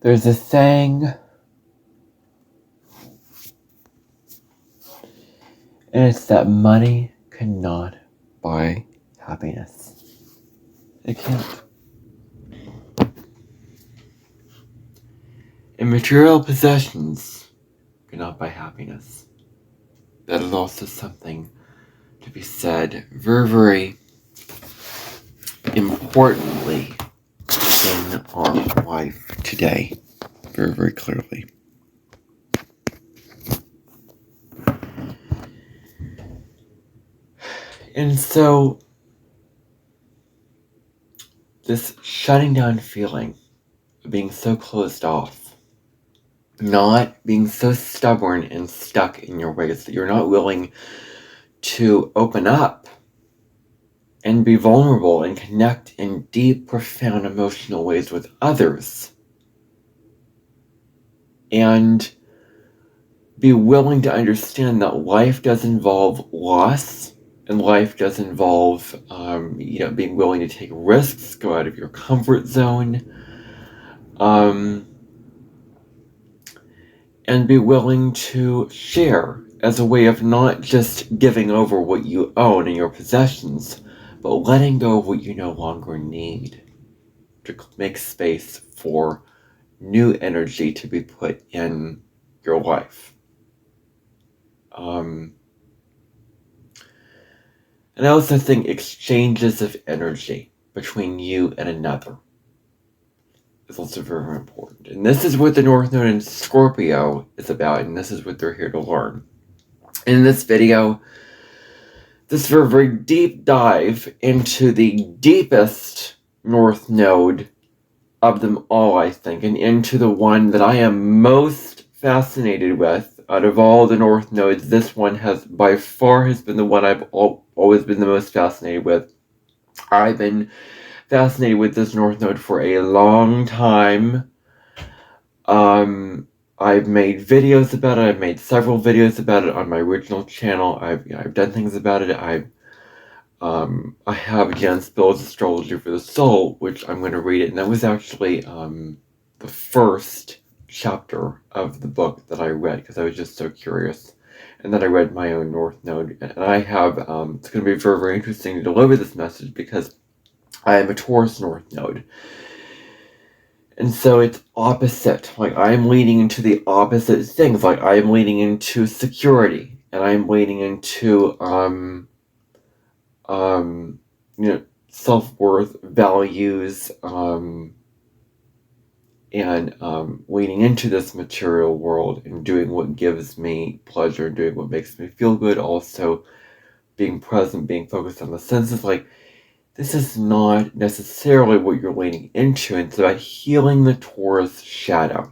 There's a saying, and it's that money cannot buy happiness. It can't. And material possessions cannot buy happiness. That is also something to be said very, very importantly in our life today. Very, very clearly. And so, this shutting down feeling of being so closed off, not being so stubborn and stuck in your ways that you're not willing to open up and be vulnerable and connect in deep, profound emotional ways with others. And be willing to understand that life does involve loss, and life does involve, being willing to take risks, go out of your comfort zone, and be willing to share as a way of not just giving over what you own and your possessions, but letting go of what you no longer need to make space for new energy to be put in your life. And I also think exchanges of energy between you and another is also very, very important. And this is what the North Node in Scorpio is about, and this is what they're here to learn. In this video, this very, very deep dive into the deepest North Node of them all, I think, and into the one that I am most fascinated with. Out of all the North Nodes, this one has by far been the one I've always been the most fascinated with. I've been fascinated with this North Node for a long time. I've made videos about it. I've made several videos about it on my original channel. I've done things about it. I have Jan Spill's Astrology for the Soul, which I'm going to read it, and that was actually the first chapter of the book that I read because I was just so curious. And then I read my own North Node, and I have, it's going to be very, very interesting to deliver this message because I am a Taurus North Node. And so it's opposite. Like, I'm leaning into the opposite things. Like, I am leaning into security, and I'm leaning into, self-worth, values, and leaning into this material world and doing what gives me pleasure, doing what makes me feel good, also being present, being focused on the senses. Like, this is not necessarily what you're leaning into. It's about healing the Taurus shadow,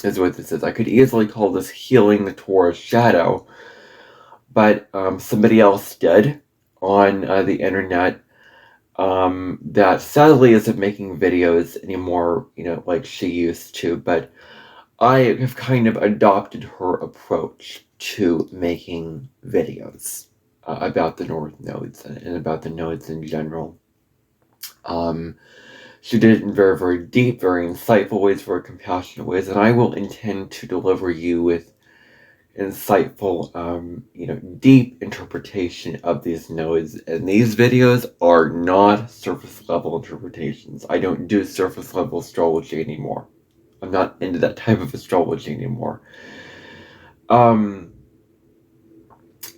is what this is. I could easily call this healing the Taurus shadow, but somebody else did on the internet that sadly isn't making videos anymore, like she used to, but I have kind of adopted her approach to making videos about the North Nodes and about the nodes in general. She did it in very, very deep, very insightful ways, very compassionate ways, and I will intend to deliver you with insightful, deep interpretation of these nodes. And these videos are not surface level interpretations. I don't do surface level astrology anymore. I'm not into that type of astrology anymore. And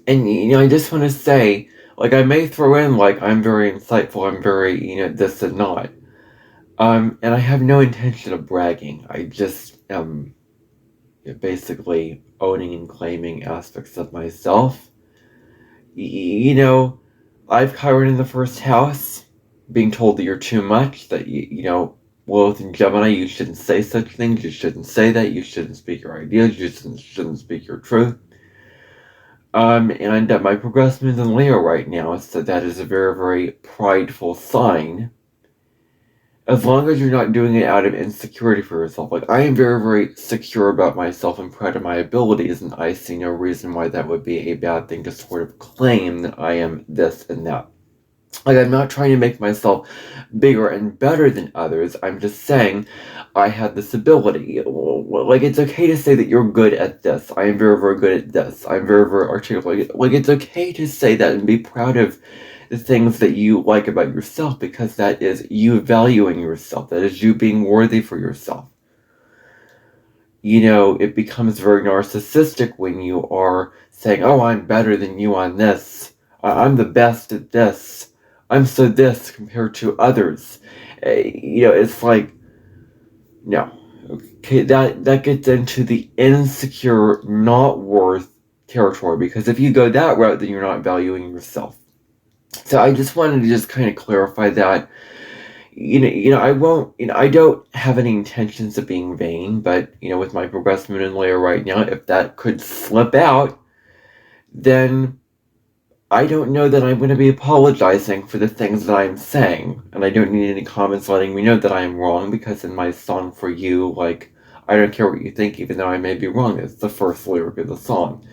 I just want to say, like, I may throw in, like, I'm very insightful, I'm very, this and not. And I have no intention of bragging. I just am basically owning and claiming aspects of myself. I've covered in the first house, being told that you're too much, that, Lilith and Gemini, you shouldn't say such things, you shouldn't say that, you shouldn't speak your ideas, you shouldn't speak your truth. And my progression is in Leo right now, so that is a very, very prideful sign. As long as you're not doing it out of insecurity for yourself. Like, I am very, very secure about myself and proud of my abilities, and I see no reason why that would be a bad thing to sort of claim that I am this and that. Like, I'm not trying to make myself bigger and better than others. I'm just saying I have this ability. Like, it's okay to say that you're good at this. I am very, very good at this. I'm very, very articulate. Like, it's okay to say that and be proud of the things that you like about yourself, because that is you valuing yourself. That is you being worthy for yourself. It becomes very narcissistic when you are saying, oh, I'm better than you on this. I'm the best at this. I'm so this compared to others. It's like, no. Okay, that gets into the insecure, not worth territory, because if you go that route, then you're not valuing yourself. So I just wanted to just kind of clarify that. I won't, I don't have any intentions of being vain, but, with my progressive moon and Leo right now, if that could slip out, then I don't know that I'm going to be apologizing for the things that I'm saying. And I don't need any comments letting me know that I am wrong, because in my song for you, like, I don't care what you think, even though I may be wrong. It's the first lyric of the song.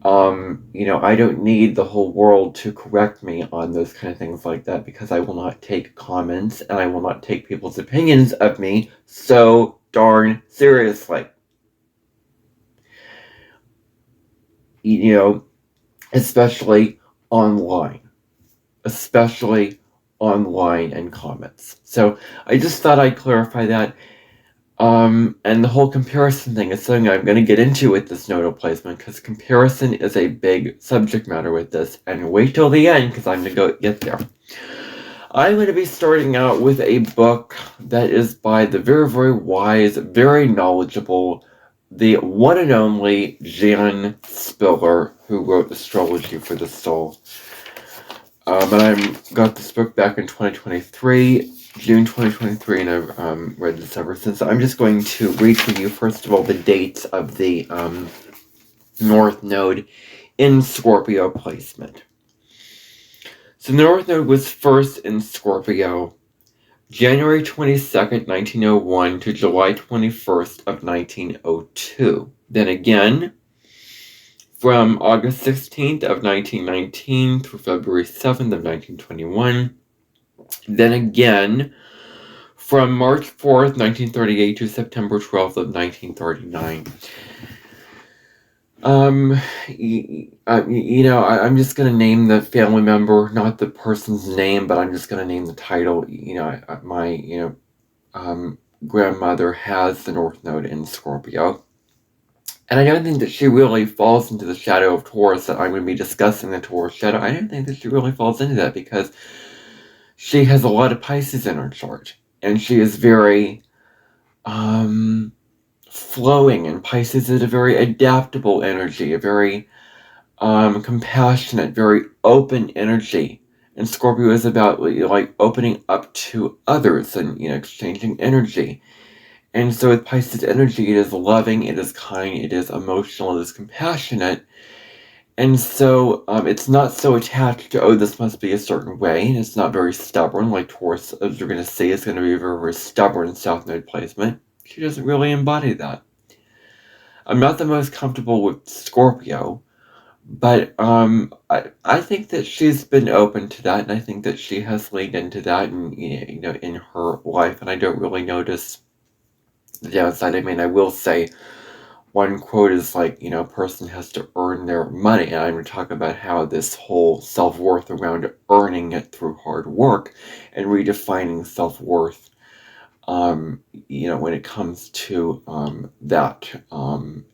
I don't need the whole world to correct me on those kind of things like that, because I will not take comments and I will not take people's opinions of me so darn seriously. Especially online. Especially online and comments. So I just thought I'd clarify that. And the whole comparison thing is something I'm going to get into with this nodal placement, because comparison is a big subject matter with this. And wait till the end, because I'm going to get there. I'm going to be starting out with a book that is by the very, very wise, very knowledgeable, the one and only Jan Spiller, who wrote Astrology for the Soul. And I got this book back in 2023. June 2023, and I've read this ever since. I'm just going to read for you, first of all, the dates of the North Node in Scorpio placement. So the North Node was first in Scorpio, January 22nd, 1901 to July 21st of 1902. Then again, from August 16th of 1919 through February 7th of 1921. Then again, from March 4th, 1938 to September 12th of 1939. I'm just going to name the family member, not the person's name, but I'm just going to name the title. My grandmother has the North Node in Scorpio. And I don't think that she really falls into the shadow of Taurus, that I'm going to be discussing the Taurus shadow. I don't think that she really falls into that, because she has a lot of Pisces in her chart. And she is very flowing, and Pisces is a very adaptable energy, a very compassionate, very open energy. And Scorpio is about like opening up to others and exchanging energy. And so with Pisces energy, it is loving, it is kind, it is emotional, it is compassionate. And so it's not so attached to, oh, this must be a certain way, and it's not very stubborn, like Taurus, as you're going to see, is going to be a very, very stubborn South Node placement. She doesn't really embody that. I'm not the most comfortable with Scorpio, but I think that she's been open to that, and I think that she has leaned into that, and in her life, and I don't really notice the downside. I mean, I will say, one quote is like, a person has to earn their money. And I'm going to talk about how this whole self-worth around earning it through hard work and redefining self-worth, when it comes to that,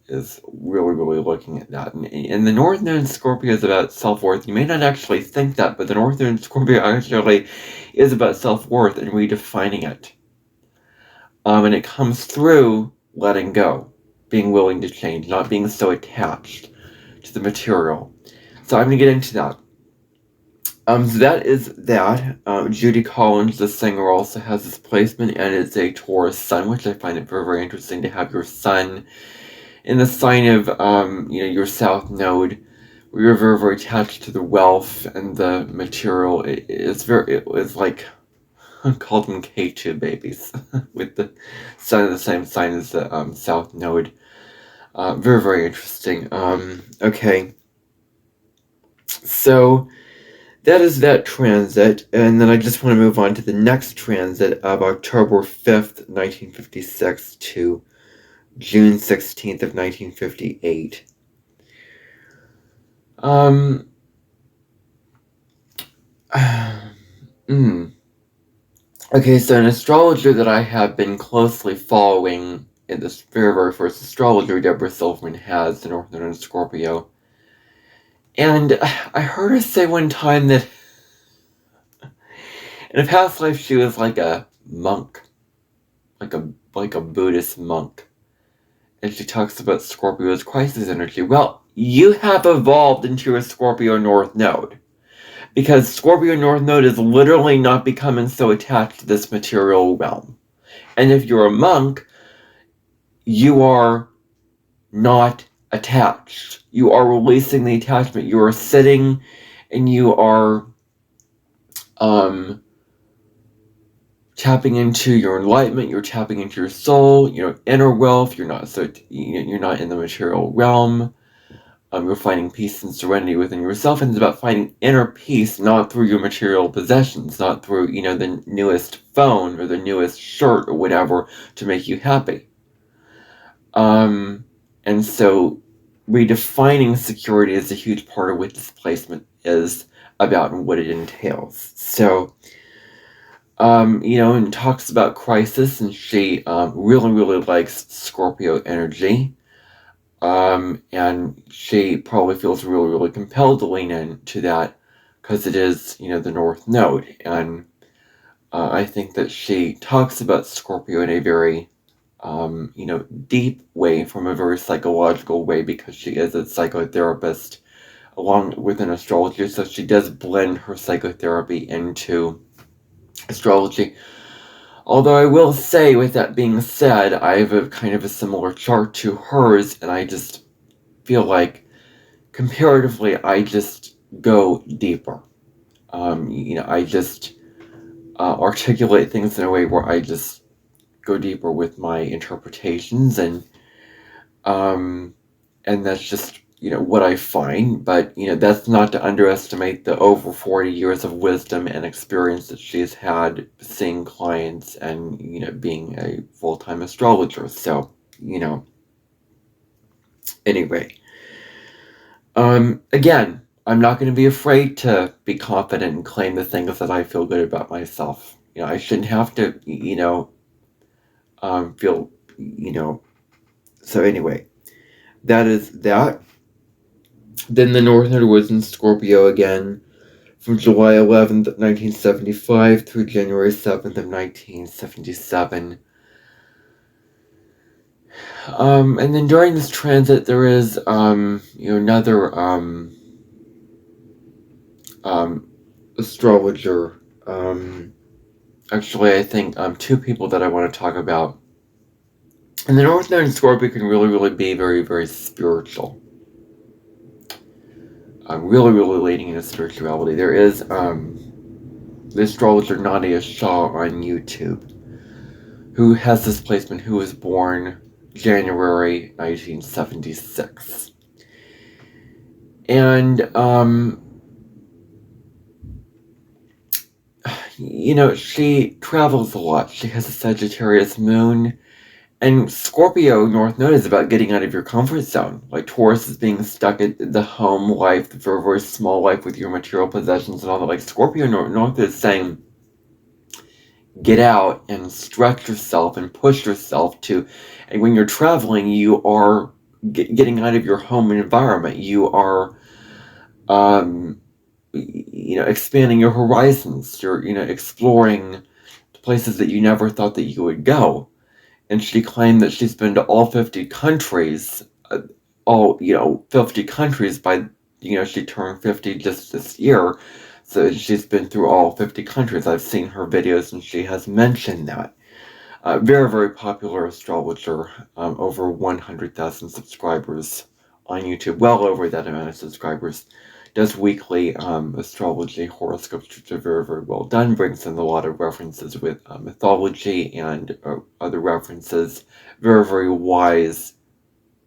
is really, really looking at that. And the North Node in Scorpio is about self-worth. You may not actually think that, but the North Node in Scorpio actually is about self-worth and redefining it. And it comes through letting go, being willing to change, not being so attached to the material. So I'm going to get into that. So that is that. Judy Collins, the singer, also has this placement, and it's a Taurus sun, which I find it very, very interesting to have your sun in the sign of, your South Node, where you're very, very attached to the wealth and the material. It was like, I called them K2 babies, with the sun in the same sign as the South Node. Very, very interesting. Okay. So that is that transit, and then I just want to move on to the next transit of October 5th, 1956 to June 16th of 1958. Okay, so an astrologer that I have been closely following in this very, very first astrologer, Deborah Silverman, has the North Node in Scorpio. And I heard her say one time that in a past life she was like a monk, like a Buddhist monk. And she talks about Scorpio's crisis energy. Well, you have evolved into a Scorpio North Node. Because Scorpio North Node is literally not becoming so attached to this material realm. And if you're a monk, you are not attached. You are releasing the attachment. You are sitting and you are tapping into your enlightenment. You're tapping into your soul, your inner wealth. You're not in the material realm. You're finding peace and serenity within yourself, and it's about finding inner peace, not through your material possessions, not through the newest phone or the newest shirt or whatever to make you happy. And so redefining security is a huge part of what displacement is about and what it entails. So, and talks about crisis, and she really, really likes Scorpio energy. And she probably feels really, really compelled to lean into that because it is, the North Node. And I think that she talks about Scorpio in a very deep way, from a very psychological way, because she is a psychotherapist along with an astrologer, so she does blend her psychotherapy into astrology. Although I will say, with that being said, I have a kind of a similar chart to hers, and I just feel like comparatively I just go deeper. I just articulate things in a way where I just go deeper with my interpretations, and that's just what I find. But that's not to underestimate the over 40 years of wisdom and experience that she's had seeing clients and being a full-time astrologer. So anyway, again, I'm not going to be afraid to be confident and claim the things that I feel good about myself. I shouldn't have to feel so anyway, that is that. Then the North Node was in Scorpio again from July 11th, 1975 through January 7th of 1977. And then during this transit, there is, another, astrologer. Actually, I think, two people that I want to talk about. And the North Node in Scorpio can really, really be very, very spiritual. Really, really leading into spirituality. There is the astrologer Nadia Shah on YouTube, who has this placement, who was born January 1976. And, she travels a lot. She has a Sagittarius moon. And Scorpio North Node is about getting out of your comfort zone. Like Taurus is being stuck at the home life, the very, very small life with your material possessions and all that. Like Scorpio North is saying, get out and stretch yourself and push yourself to. And when you're traveling, you are getting out of your home environment. You are, expanding your horizons. You're, exploring places that you never thought that you would go. And she claimed that she's been to all 50 countries, 50 countries by, she turned 50 just this year. So she's been through all 50 countries. I've seen her videos and she has mentioned that. Very, very popular astrologer, over 100,000 subscribers on YouTube, well over that amount of subscribers. Does weekly astrology horoscopes, which are very, very well done. Brings in a lot of references with mythology and other references. Very, very wise.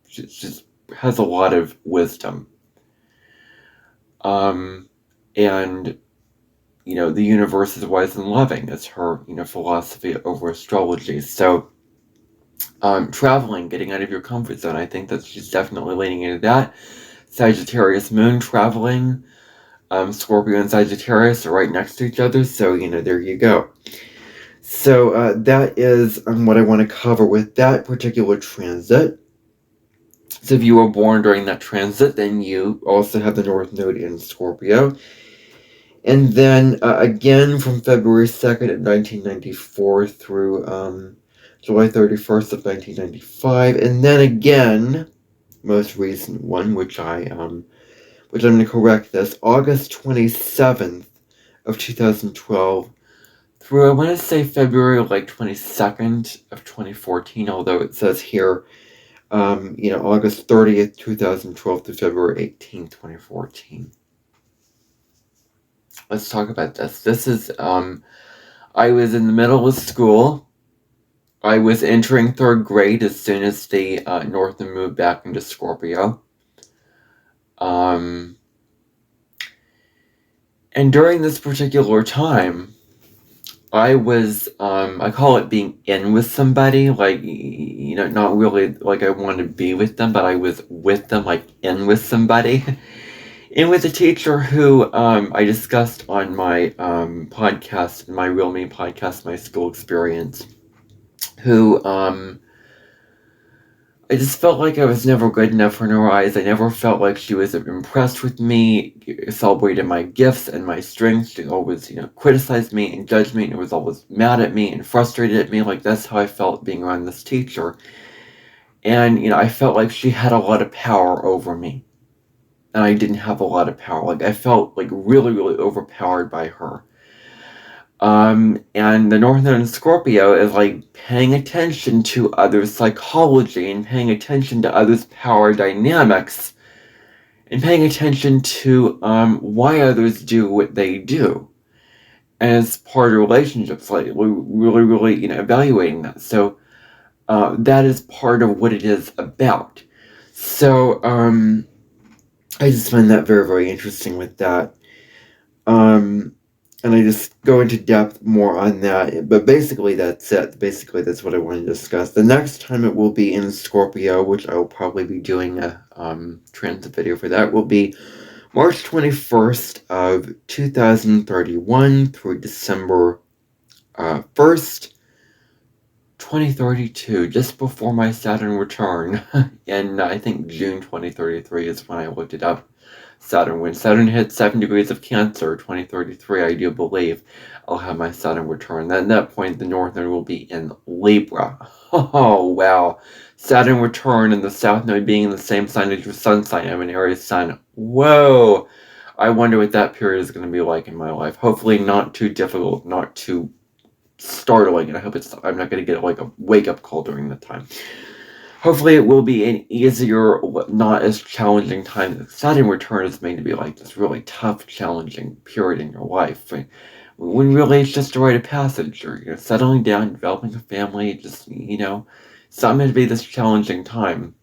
She just has a lot of wisdom. And the universe is wise and loving. It's her, philosophy over astrology. So, traveling, getting out of your comfort zone, I think that she's definitely leaning into that. Sagittarius moon, traveling. Scorpio and Sagittarius are right next to each other, so, there you go. So, that is what I want to cover with that particular transit. So if you were born during that transit, then you also have the North Node in Scorpio. And then, again, from February 2nd of 1994 through July 31st of 1995. And then again, most recent one, which I'm going to correct this, August 27th of 2012 through, I want to say February 22nd of 2014, although it says here, August 30th, 2012 to February 18th, 2014. Let's talk about this. This is, I was in the middle of school. I was entering 3rd grade as soon as the North Node moved back into Scorpio. And during this particular time, I was, I call it being in with somebody, not really like I wanted to be with them, but I was with them, in with somebody. And with a teacher who I discussed on my podcast, my Real Me podcast, my school experience, who I just felt like I was never good enough in her eyes. I never felt like she was impressed with me, celebrated my gifts and my strengths. She always, criticized me and judged me, and was always mad at me and frustrated at me. That's how I felt being around this teacher. And, I felt like she had a lot of power over me. And I didn't have a lot of power. I felt really, really overpowered by her. And the North Node in Scorpio is paying attention to others' psychology and paying attention to others' power dynamics and paying attention to why others do what they do. And as part of relationships, we're really, really, evaluating that. So that is part of what it is about. So I just find that very, very interesting with that. And I just go into depth more on that. But basically, that's it. Basically, that's what I want to discuss. The next time it will be in Scorpio, which I will probably be doing a transit video for that, will be March 21st of 2031 through December 1st, 2032, just before my Saturn return. And I think June 2033 is when I looked it up. When Saturn hits 7 degrees of Cancer, 2033, I do believe I'll have my Saturn return. Then at that point, the North Node will be in Libra. Oh, wow. Saturn return and the South Node being in the same sign as your Sun sign. I'm an Aries sun. Whoa. I wonder what that period is going to be like in my life. Hopefully not too difficult, not too startling. And I hope I'm not going to get a wake-up call during that time. Hopefully it will be an easier, not as challenging time. Saturn return is made to be this really tough, challenging period in your life. When really it's just a rite of passage. You're settling down, developing a family, just, it's not meant to be this challenging time.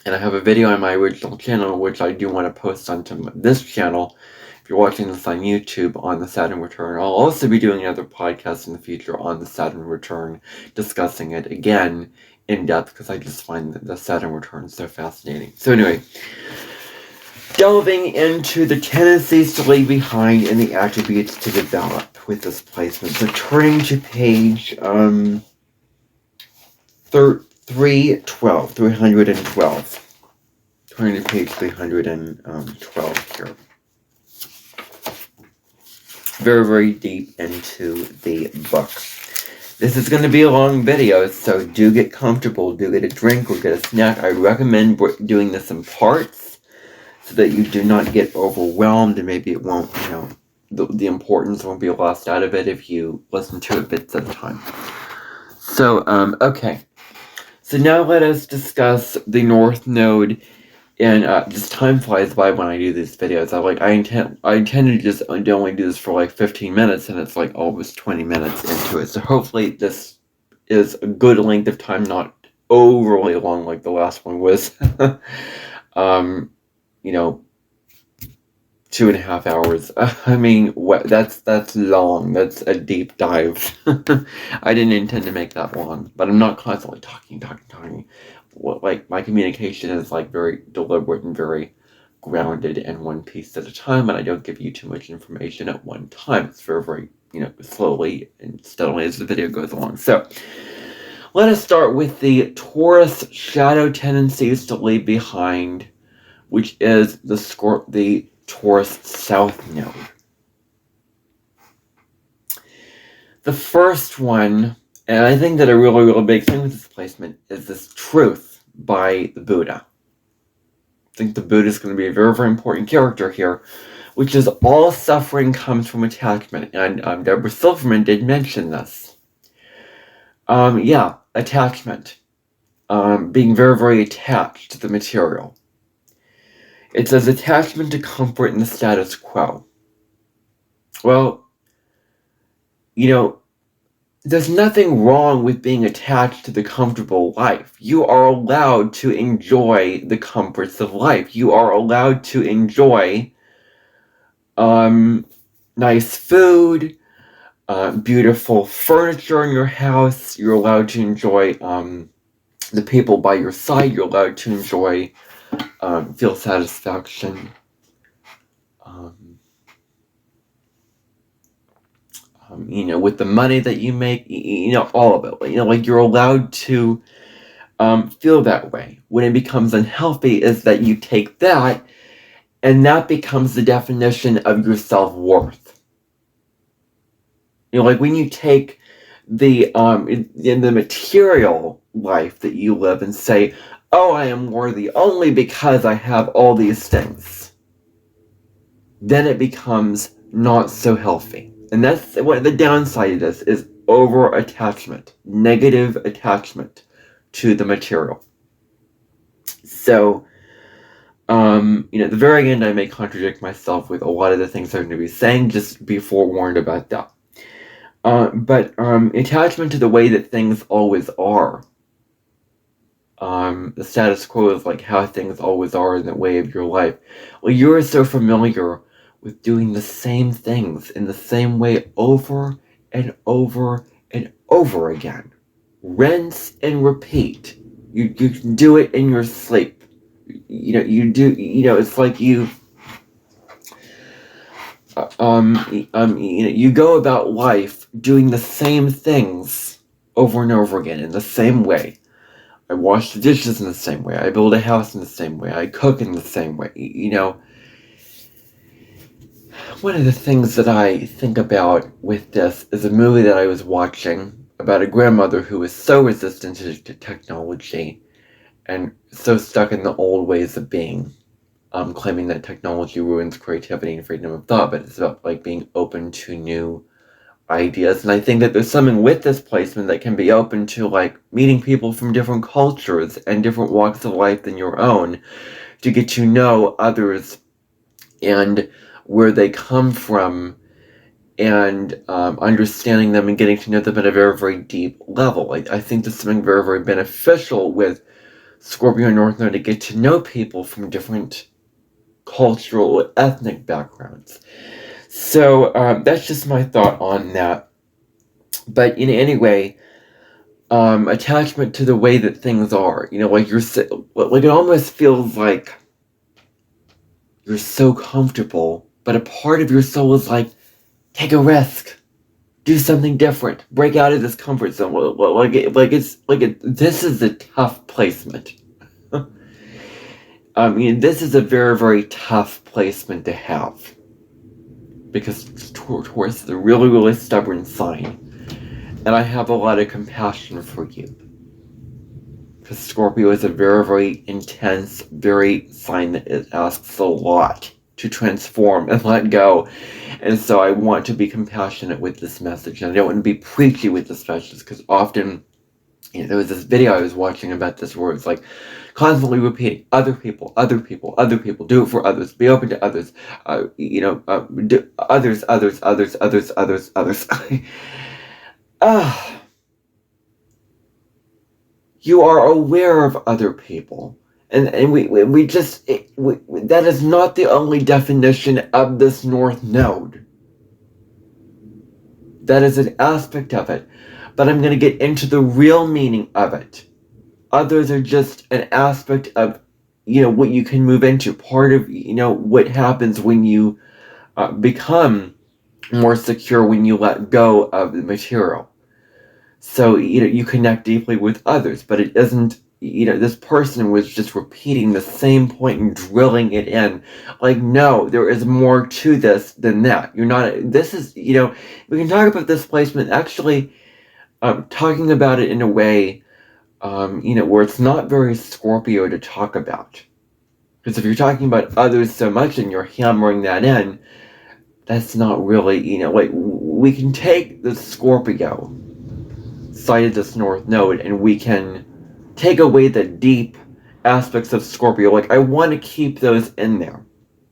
And I have a video on my original channel, which I do want to post onto this channel. If you're watching this on YouTube, on the Saturn return. I'll also be doing another podcast in the future on the Saturn return, discussing it again in depth, because I just find the Saturn return so fascinating. So anyway, delving into the tendencies to leave behind and the attributes to develop with this placement. So turning to page 312. Turning to page 312 here. Very, very deep into the book. This is going to be a long video, so do get comfortable, do get a drink or get a snack. I recommend doing this in parts so that you do not get overwhelmed, and maybe it won't, the importance won't be lost out of it if you listen to it bits at a time. So, okay. So now let us discuss the North Node. And just time flies by when I do these videos. I intend to just only do this for 15 minutes, and it's almost 20 minutes into it. So hopefully this is a good length of time, not overly long like the last one was. 2.5 hours. I mean, that's long. That's a deep dive. I didn't intend to make that long, but I'm not constantly talking. Like, my communication is like very deliberate and very grounded in one piece at a time, and I don't give you too much information at one time. It's very, slowly and steadily as the video goes along. So, let us start with the Taurus shadow tendencies to leave behind, which is the Taurus South Node. The first one, and I think that a really big thing with this placement, is this truth by the Buddha. I think the Buddha is going to be a very important character here, which is all suffering comes from attachment. And Deborah Silverman did mention this. Attachment. Being very attached to the material. It says attachment to comfort in the status quo. Well, there's nothing wrong with being attached to the comfortable life. You are allowed to enjoy the comforts of life. You are allowed to enjoy nice food, beautiful furniture in your house. You're allowed to enjoy the people by your side. You're allowed to enjoy, feel satisfaction. With the money that you make, all of it. Like, you're allowed to feel that way. When it becomes unhealthy is that you take that, and that becomes the definition of your self-worth. Like, when you take in the material life that you live and say, oh, I am worthy only because I have all these things, then it becomes not so healthy. And that's what the downside of this is: over attachment, negative attachment to the material. So, at the very end, I may contradict myself with a lot of the things I'm going to be saying. Just be forewarned about that. But attachment to the way that things always are. The status quo is like how things always are in the way of your life. Well, you are so familiar with doing the same things in the same way over and over and over again. Rinse and repeat. You can do it in your sleep. It's like you go about life doing the same things over and over again in the same way. I wash the dishes in the same way. I build a house in the same way. I cook in the same way. One of the things that I think about with this is a movie that I was watching about a grandmother who was so resistant to technology and so stuck in the old ways of being, claiming that technology ruins creativity and freedom of thought, but it's about like being open to new ideas. And I think that there's something with this placement that can be open to like meeting people from different cultures and different walks of life than your own, to get to know others and where they come from, and understanding them and getting to know them at a very deep level. I think there's something very beneficial with Scorpio North Node to get to know people from different cultural, ethnic backgrounds. So that's just my thought on that. But anyway, attachment to the way that things are. Like it almost feels like you're so comfortable, but a part of your soul is like, take a risk, do something different, break out of this comfort zone. This is a tough placement. This is a very tough placement to have, because Taurus is a really stubborn sign, and I have a lot of compassion for you, because Scorpio is a very intense, very sign that it asks a lot to transform and let go. And so I want to be compassionate with this message, and I don't want to be preachy with this message, because often, there was this video I was watching about this where it's like constantly repeating, other people, do it for others, be open to others, do others. You are aware of other people, And we just, that is not the only definition of this North Node. That is an aspect of it. But I'm going to get into the real meaning of it. Others are just an aspect of, what you can move into. Part of, what happens when you become more secure, when you let go of the material. So, you connect deeply with others, but it isn't, this person was just repeating the same point and drilling it in. Like, no, there is more to this than that. This is, we can talk about this placement, actually, talking about it in a way, where it's not very Scorpio to talk about. Because if you're talking about others so much and you're hammering that in, that's not really, we can take the Scorpio side of this North Node and we can take away the deep aspects of Scorpio. Like, I want to keep those in there.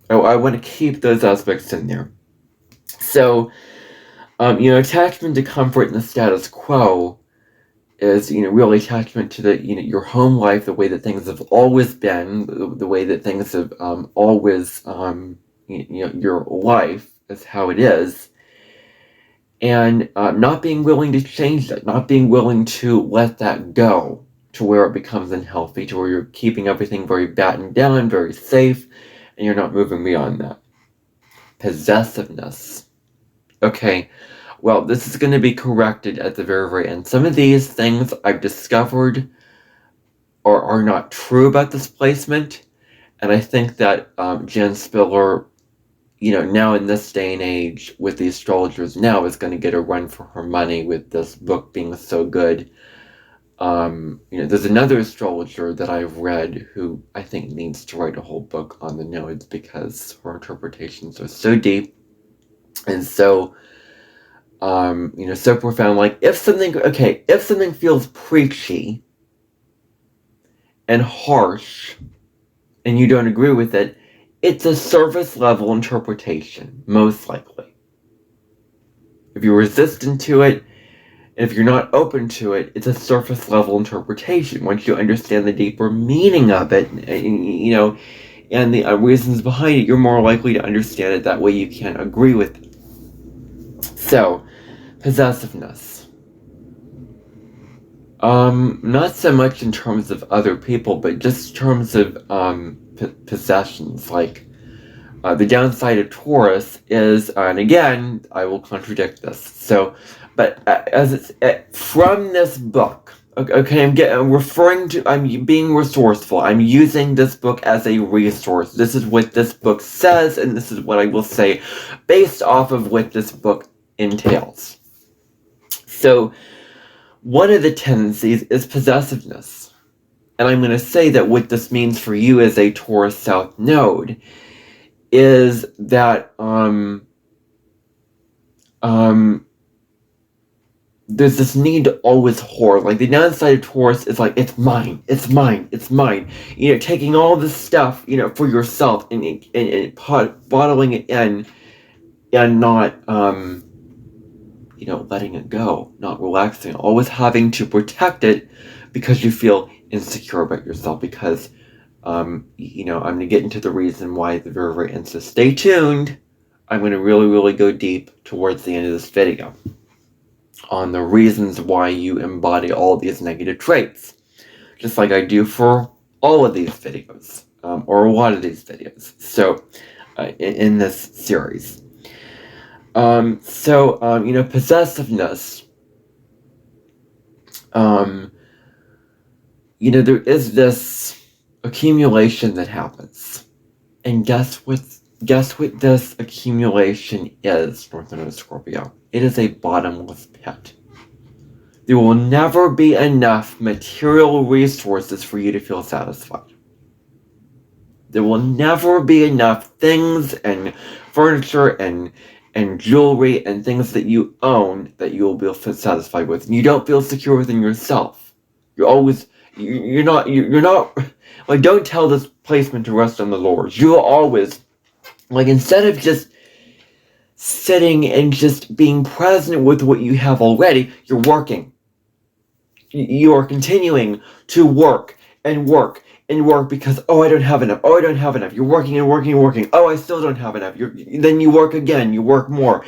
I want to keep those aspects in there. So, attachment to comfort in the status quo is, really attachment to the, your home life, the way that things have always been, the way that things have always, your life is how it is. And not being willing to change that, not being willing to let that go to where it becomes unhealthy, to where you're keeping everything very battened down, very safe, and you're not moving beyond that. Possessiveness. Okay, well, this is going to be corrected at the very, very end. Some of these things I've discovered are not true about this placement, and I think that Jen Spiller, now in this day and age with the astrologers now, is going to get a run for her money with this book being so good. There's another astrologer that I've read who I think needs to write a whole book on the nodes because her interpretations are so deep and so, so profound. Like, if something feels preachy and harsh and you don't agree with it, it's a surface level interpretation, most likely. If you're resistant to it, and if you're not open to it, it's a surface level interpretation. Once you understand the deeper meaning of it, and the reasons behind it, you're more likely to understand it. That way you can agree with it. So, possessiveness. Not so much in terms of other people, but just in terms of possessions. Like, the downside of Taurus is, and again, I will contradict this. So, but as it's from this book, okay, I'm being resourceful. I'm using this book as a resource. This is what this book says, and this is what I will say based off of what this book entails. So, one of the tendencies is possessiveness. And I'm going to say that what this means for you as a Taurus South node is that there's this need to always hoard. Like, the downside of Taurus is like, it's mine, it's mine, it's mine. Taking all this stuff, for yourself and bottling it in and not, letting it go, not relaxing, always having to protect it because you feel insecure about yourself. Because, I'm going to get into the reason why at the very, very end. So stay tuned. I'm going to really, really go deep towards the end of this video on the reasons why you embody all these negative traits, just like I do for all of these videos, or a lot of these videos. So, in this series. Possessiveness, there is this accumulation that happens. And guess what this accumulation is, North Node of Scorpio? It is a bottomless pit. There will never be enough material resources for you to feel satisfied. There will never be enough things and furniture and jewelry and things that you own that you will be satisfied with. And you don't feel secure within yourself. You're not, like, don't tell this placement to rest on the Lord. You'll always, like, instead of just sitting and just being present with what you have already, you're working. You are continuing to work and work and work because, oh, I don't have enough. Oh, I don't have enough. You're working and working and working. Oh, I still don't have enough. Then you work again. You work more.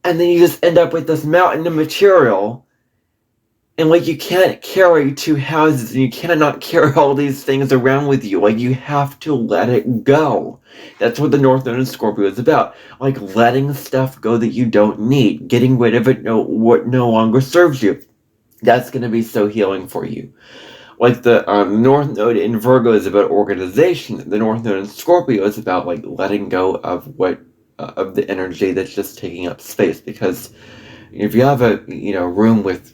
And then you just end up with this mountain of material. And, like, you can't carry 2 houses, and you cannot carry all these things around with you. Like, you have to let it go. That's what the North Node in Scorpio is about. Like, letting stuff go that you don't need. Getting rid of it, what no longer serves you. That's going to be so healing for you. Like, the North Node in Virgo is about organization. The North Node in Scorpio is about, like, letting go of of the energy that's just taking up space. Because if you have a room with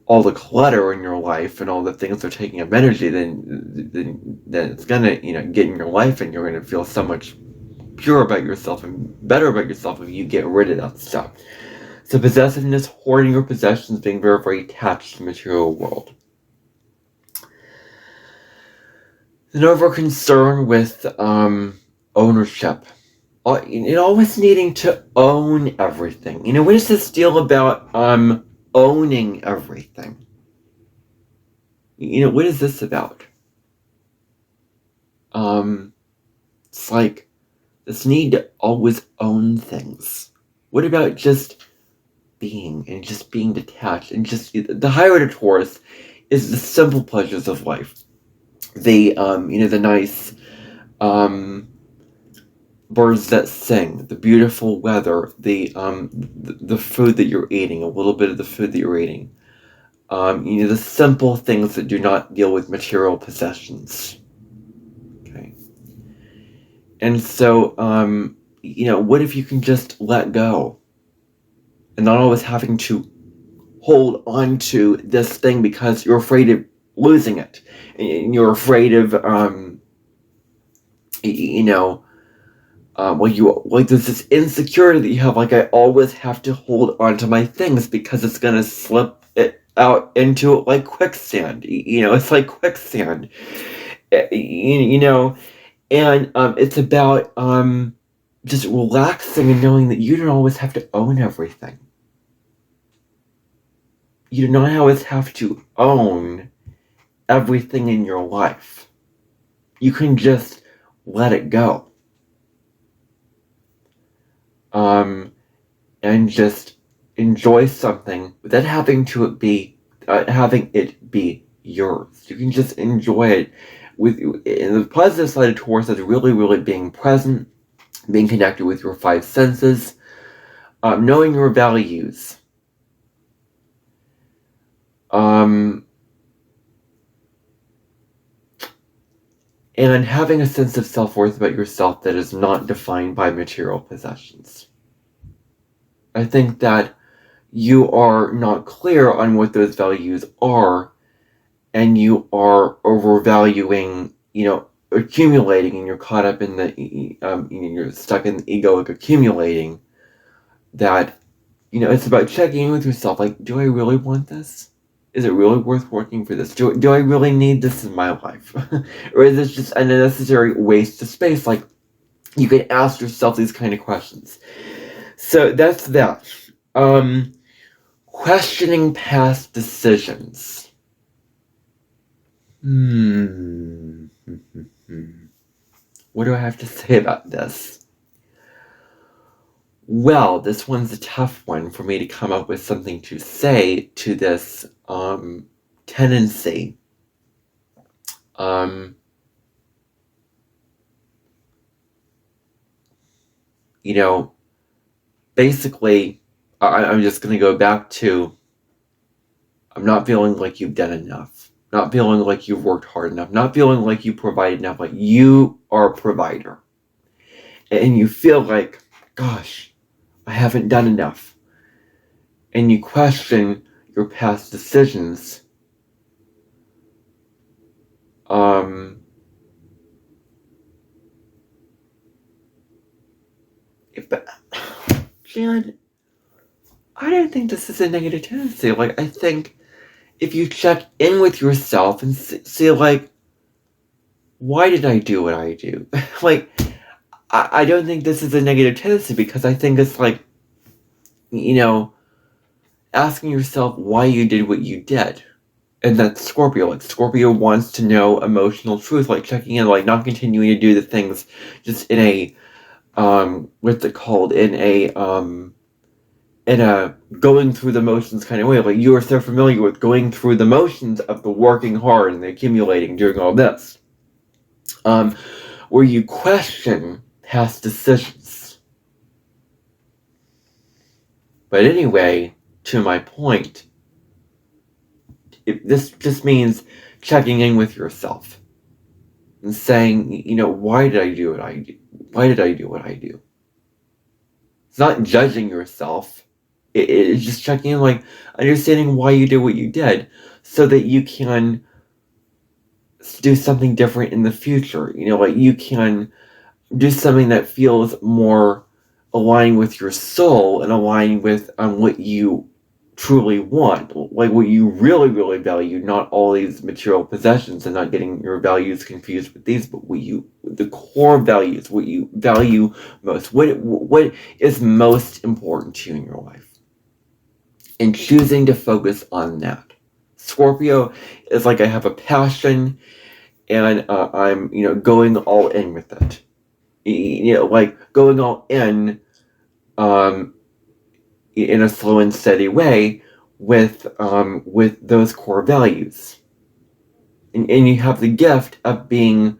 all the clutter in your life and all the things that are taking up energy, then it's gonna get in your life, and you're gonna feel so much pure about yourself and better about yourself if you get rid of that stuff. So possessiveness, hoarding your possessions, being very, very attached to the material world. An over concern with ownership. Always needing to own everything. What is this deal about owning everything? What is this about? It's like this need to always own things. What about just being and just being detached and just the highlight of Taurus is the simple pleasures of life. The the nice birds that sing, the beautiful weather, the food that you're eating, a little bit of the food that you're eating. The simple things that do not deal with material possessions. Okay. And so, what if you can just let go? And not always having to hold on to this thing because you're afraid of losing it. And you're afraid of, there's this insecurity that you have, like, I always have to hold on to my things because it's going to slip it out into, like, quicksand. It's like quicksand. And it's about just relaxing and knowing that you don't always have to own everything. You do not always have to own everything in your life. You can just let it go. And just enjoy something without having it be yours. You can just enjoy it in the positive side of Taurus is really, really being present, being connected with your 5 senses, knowing your values, and having a sense of self-worth about yourself that is not defined by material possessions. I think that you are not clear on what those values are, and you are overvaluing, accumulating, and you're caught up in you're stuck in the egoic accumulating. That, it's about checking in with yourself. Like, do I really want this? Is it really worth working for this? Do I really need this in my life? Or is this just an unnecessary waste of space? Like, you can ask yourself these kind of questions. So that's that. Questioning past decisions. What do I have to say about this? Well, this one's a tough one for me to come up with something to say to this tendency. Basically, I'm just going to go back to, I'm not feeling like you've done enough. Not feeling like you've worked hard enough. Not feeling like you provide enough. Like, you are a provider. And you feel like, gosh, I haven't done enough. And you question your past decisions. Jan, I don't think this is a negative tendency. Like, I think if you check in with yourself and see, like, why did I do what I do? Like, I don't think this is a negative tendency, because I think it's like, asking yourself why you did what you did. And that's Scorpio. Like, Scorpio wants to know emotional truth, like checking in, like not continuing to do the things just in a, what's it called? In a going through the motions kind of way. Like, you are so familiar with going through the motions of the working hard and the accumulating, doing all this. Where you question past decisions. But anyway, to my point, this just means checking in with yourself and saying, why did I do what I do? Why did I do what I do? It's not judging yourself. It's just checking in, like understanding why you did what you did, so that you can do something different in the future. Like, you can do something that feels more aligned with your soul and aligned with what you truly want, like what you really, really value, not all these material possessions, and not getting your values confused with these, but the core values, what you value most, what is most important to you in your life, and choosing to focus on that. Scorpio is like, I have a passion, and I'm going all in with it. Like going all in a slow and steady way with those core values, and you have the gift of being,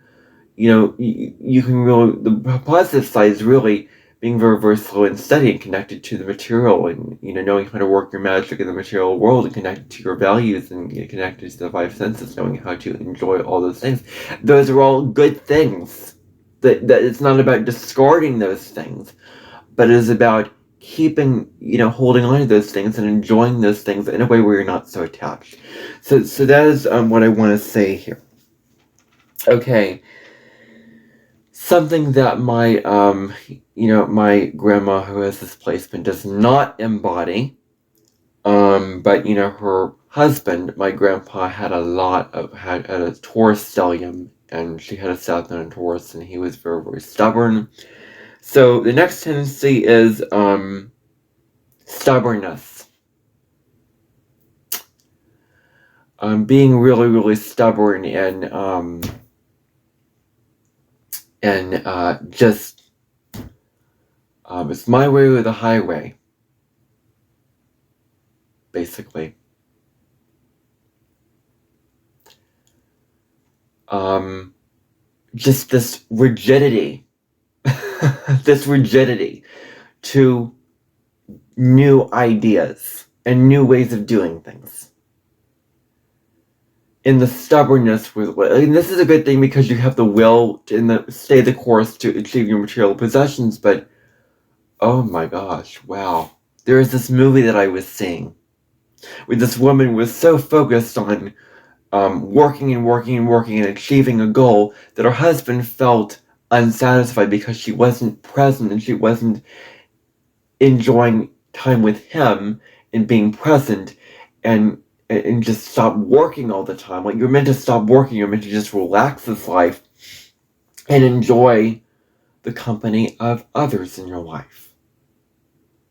you can really, the positive side is really being very, very slow and steady and connected to the material, and knowing how to work your magic in the material world, and connected to your values, and connected to the five senses, knowing how to enjoy all those things. Those are all good things. That it's not about discarding those things, but it is about keeping, holding on to those things and enjoying those things in a way where you're not so attached. So that is what I want to say here. Okay. Something that my, my grandma, who has this placement, does not embody, but, her husband, my grandpa, had a Taurus stellium, and she had a South Node in Taurus, and he was very, very stubborn. So the next tendency is stubbornness. Being really, really stubborn, and just it's my way or the highway, basically. Just this rigidity, this rigidity to new ideas and new ways of doing things. In the stubbornness with, and this is a good thing because you have the will to stay the course to achieve your material possessions, but oh my gosh, wow. There is this movie that I was seeing where this woman was so focused on working and working and working and achieving a goal that her husband felt unsatisfied because she wasn't present and she wasn't enjoying time with him and being present, and just stop working all the time. Like, you're meant to stop working, you're meant to just relax this life and enjoy the company of others in your life.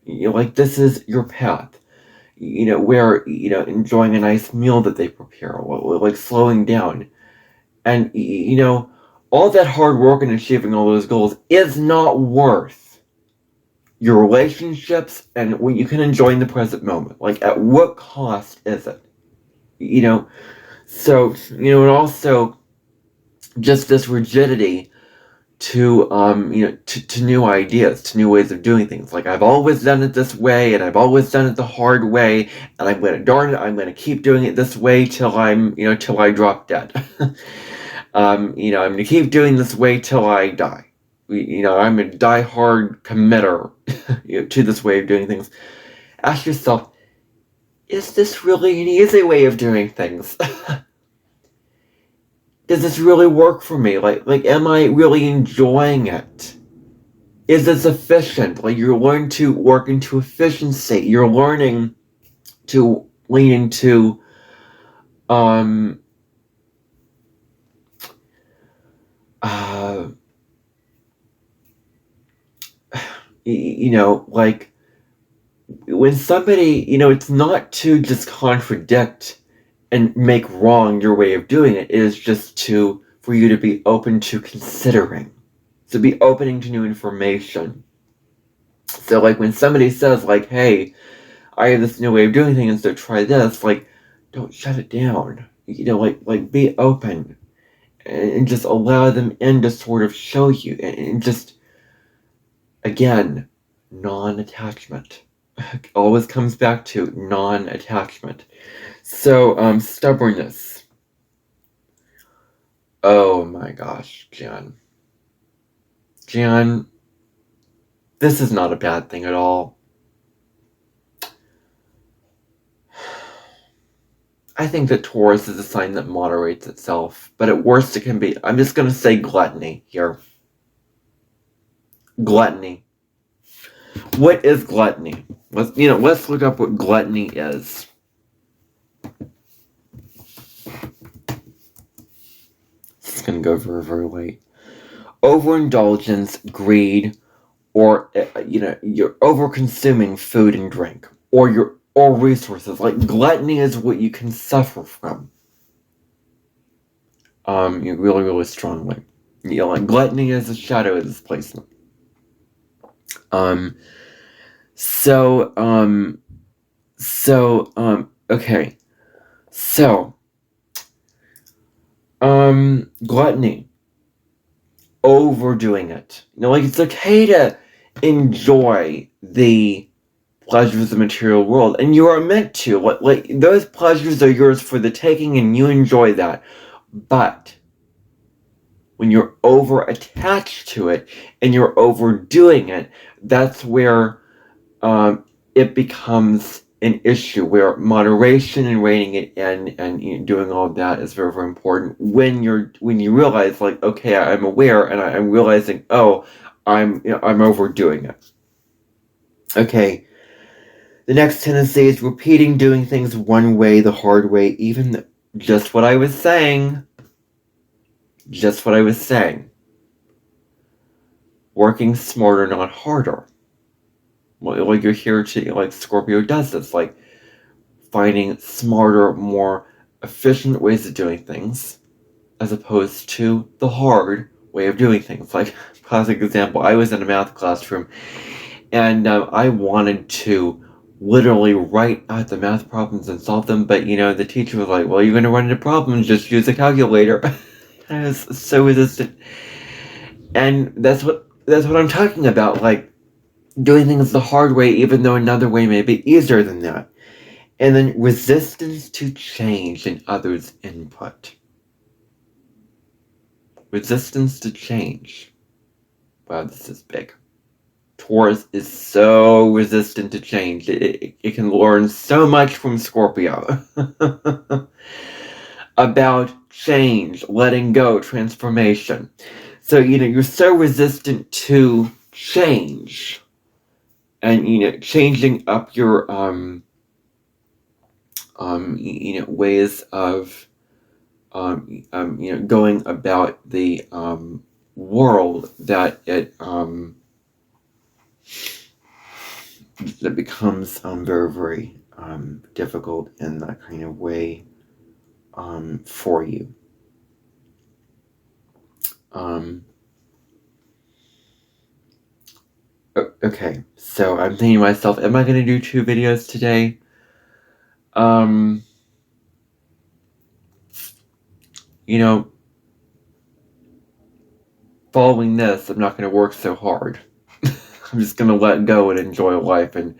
Like, this is your path. Where, enjoying a nice meal that they prepare, like slowing down. And, all that hard work and achieving all those goals is not worth your relationships and what you can enjoy in the present moment. Like, at what cost is it? So, and also just this rigidity to to new ideas, to new ways of doing things. Like, I've always done it this way, and I've always done it the hard way, and I'm gonna keep doing it this way till till I drop dead. I'm gonna keep doing this way till I die. I'm a die-hard committer to this way of doing things. Ask yourself, is this really an easy way of doing things? Does this really work for me? Like, am I really enjoying it? Is this efficient? Like, you're learning to work into efficiency. You're learning to lean into, like, when somebody, it's not to just contradict and make wrong your way of doing it. It is just for you to be open to considering. So be opening to new information. So like when somebody says like, hey, I have this new way of doing things, so try this, like, don't shut it down. Like be open and just allow them in to sort of show you, and just, again, non-attachment. Always comes back to non-attachment. So, stubbornness. Oh my gosh, Jan. Jan, this is not a bad thing at all. I think that Taurus is a sign that moderates itself, but at worst it can be, I'm just going to say gluttony here. Gluttony. What is gluttony? Let's look up what gluttony is. This is going to go very, very late. Overindulgence, greed, or you're over-consuming food and drink, or resources. Like, gluttony is what you can suffer from. Really, really strongly. Like, gluttony is a shadow of displacement. Okay. So, gluttony. Overdoing it. Like, it's okay to enjoy the pleasures of the material world, and you are meant to. Like those pleasures are yours for the taking, and you enjoy that. But when you're over attached to it and you're overdoing it, that's where it becomes an issue, where moderation and reining it in and doing all of that is very, very important. When you realize, like, okay, I'm aware and I'm realizing, oh, I'm overdoing it. Okay. The next tendency is repeating doing things one way, the hard way, even just what I was saying. Just what I was saying. Working smarter, not harder. Like you're here to, like Scorpio does this, like finding smarter, more efficient ways of doing things, as opposed to the hard way of doing things. Like, classic example, I was in a math classroom, and I wanted to literally write out the math problems and solve them, but the teacher was like, well, you're going to run into problems, just use a calculator. I was so resistant. And that's what I'm talking about, like doing things the hard way, even though another way may be easier than that. And then resistance to change and others' input. Resistance to change. Wow, this is big. Taurus is so resistant to change. It can learn so much from Scorpio about change, letting go, transformation. So, you're so resistant to change, and, changing up your, ways of, going about the, world, that it, that becomes, very, very, difficult in that kind of way, for you. Okay, so I'm thinking to myself, am I going to do 2 videos today? Following this, I'm not going to work so hard. I'm just going to let go and enjoy life, and,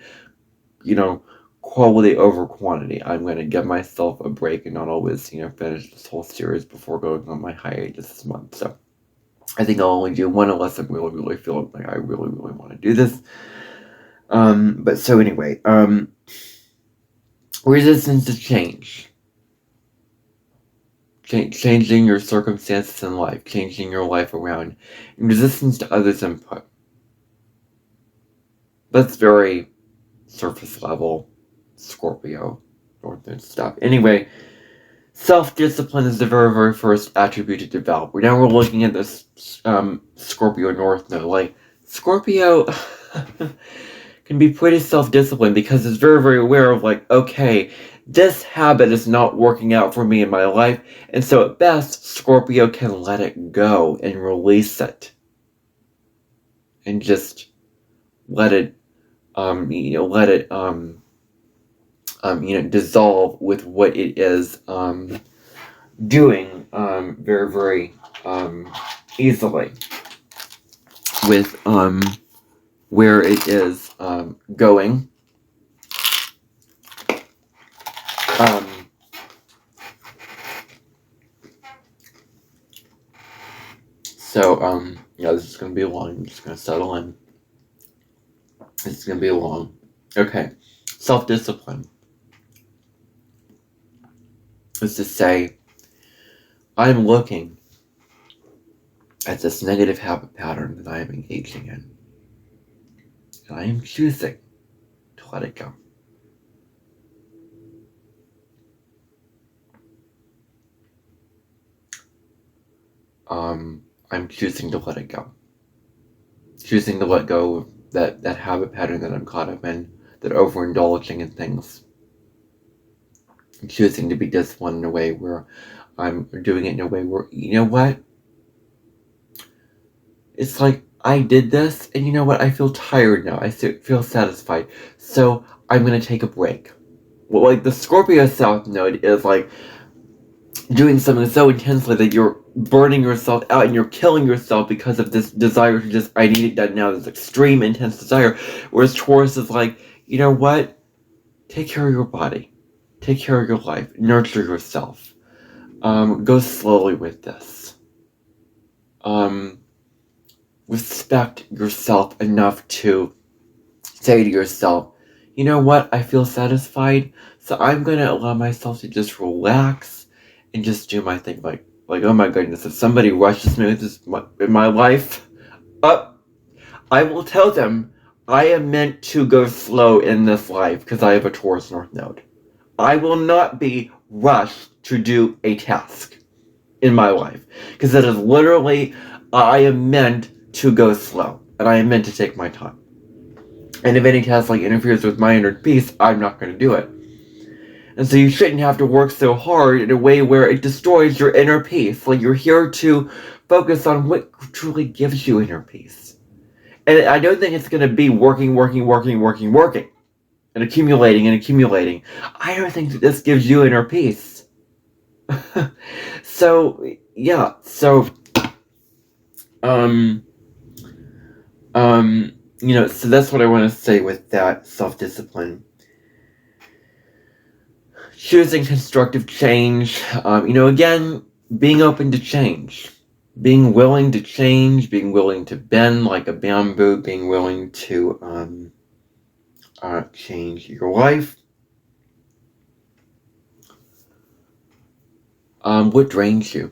quality over quantity. I'm going to give myself a break and not always, finish this whole series before going on my hiatus this month. So I think I'll only do one unless I'm really, really feeling like I really, really want to do this. But so anyway, resistance to change. Changing your circumstances in life, changing your life around, and resistance to others' input. That's very surface level Scorpio Northern stuff. Anyway, self-discipline is the very, very first attribute to develop. Now we're looking at this Scorpio North Node. Like, Scorpio can be pretty self-disciplined because it's very, very aware of, like, okay, This habit is not working out for me in my life, and so at best, Scorpio can let it go and release it. And just let it, dissolve with what it is, doing, very, very, easily with, where it is, going. This is going to be long. I'm just going to settle in. This is going to be long. Okay. Self-discipline is to say, I'm looking at this negative habit pattern that I am engaging in, and I am choosing to let it go. I'm choosing to let it go. Choosing to let go of that habit pattern that I'm caught up in, that overindulging in things. I'm choosing to be disciplined in a way where I'm doing it in a way where, you know what? It's like, I did this, and you know what? I feel tired now. I feel satisfied. So I'm going to take a break. Well, like, the Scorpio South Node is like doing something so intensely that you're burning yourself out and you're killing yourself because of this desire to just, I need it done now, this extreme, intense desire. Whereas Taurus is like, you know what? Take care of your body. Take care of your life. Nurture yourself. Go slowly with this. Respect yourself enough to say to yourself, you know what? I feel satisfied, so I'm going to allow myself to just relax and just do my thing. Like, oh my goodness, if somebody rushes me with this in my life, I will tell them I am meant to go slow in this life because I have a Taurus North Node. I will not be rushed to do a task in my life because that is literally, I am meant to go slow and I am meant to take my time. And if any task interferes with my inner peace, I'm not going to do it. And so you shouldn't have to work so hard in a way where it destroys your inner peace. You're here to focus on what truly gives you inner peace. And I don't think it's going to be working, and accumulating. I don't think that this gives you inner peace. So, yeah. So, so that's what I want to say with that self-discipline. Choosing constructive change, again, being open to change, being willing to change, being willing to bend like a bamboo, being willing to change your life. What drains you?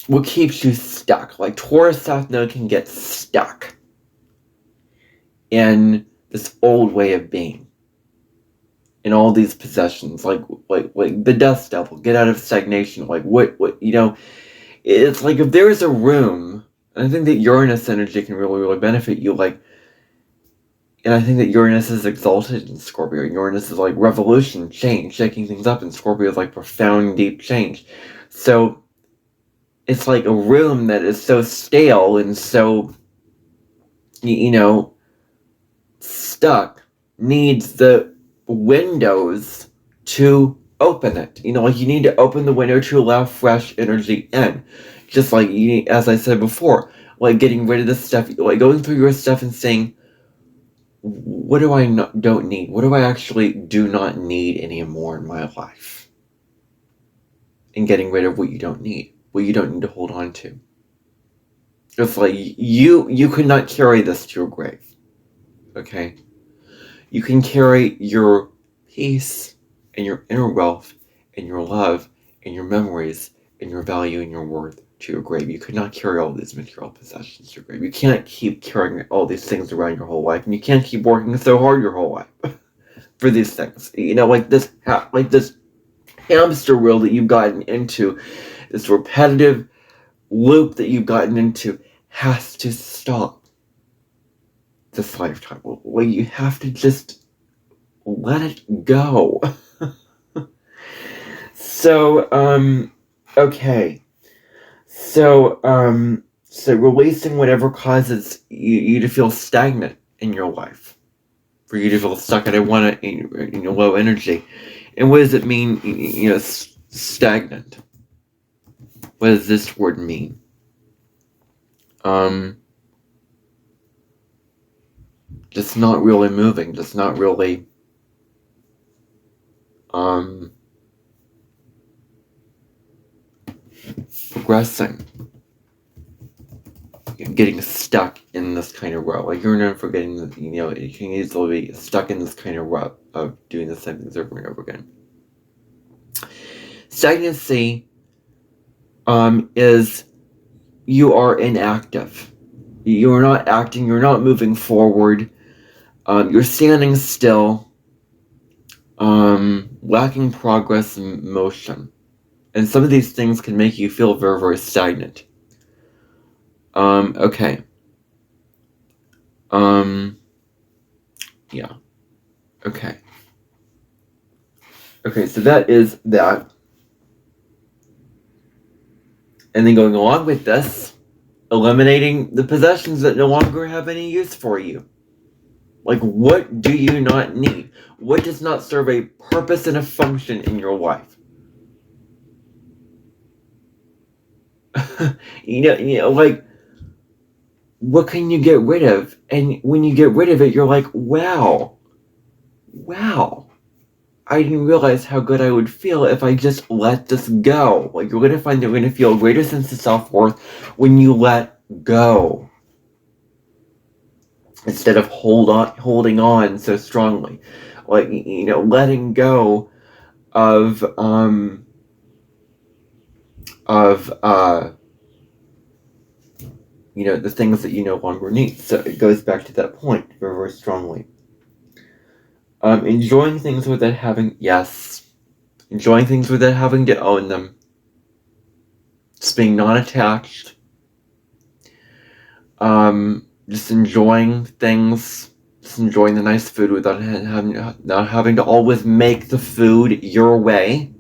What keeps you stuck? Taurus South Node can get stuck in this old way of being, in all these possessions, like the dust devil, get out of stagnation. It's like if there is a room, and I think that Uranus energy can really, really benefit you, and I think that Uranus is exalted in Scorpio. Uranus is revolution, change, shaking things up, and Scorpio is profound, deep change. So it's like a room that is so stale and so, stuck, needs the windows to open it. You need to open the window to allow fresh energy in. Just as I said before, getting rid of this stuff, going through your stuff and saying, what do I don't need? What do I actually do not need anymore in my life? And getting rid of what you don't need, what you don't need to hold on to. It's you could not carry this to your grave. Okay? You can carry your peace and your inner wealth and your love and your memories and your value and your worth to your grave. You could not carry all these material possessions to your grave. You can't keep carrying all these things around your whole life, and you can't keep working so hard your whole life for these things. This hamster wheel that you've gotten into, this repetitive loop that you've gotten into, has to stop this lifetime. You have to just let it go. Okay. So releasing whatever causes you to feel stagnant in your life, for you to feel stuck in low energy. And what does it mean, stagnant? What does this word mean? Just not really moving, just not really, progressing. Getting stuck in this kind of rut. Like, you're known for getting, you can easily be stuck in this kind of rut of doing the same things over and over again. Stagnancy is you are inactive. You're not acting, you're not moving forward, you're standing still, lacking progress and motion. And some of these things can make you feel very, very stagnant. Okay. Yeah. Okay. Okay, so that is that. And then going along with this, eliminating the possessions that no longer have any use for you. Like, what do you not need? What does not serve a purpose and a function in your life? Like, what can you get rid of? And when you get rid of it, you're like, wow, I didn't realize how good I would feel if I just let this go. Like, you're going to find you're going to feel a greater sense of self-worth when you let go. Instead of holding on so strongly. Like, letting go of the things that you no longer need. So it goes back to that point very, very strongly. Enjoying things without enjoying things without having to own them. Just being non-attached. Just enjoying things. Just enjoying the nice food without not having to always make the food your way.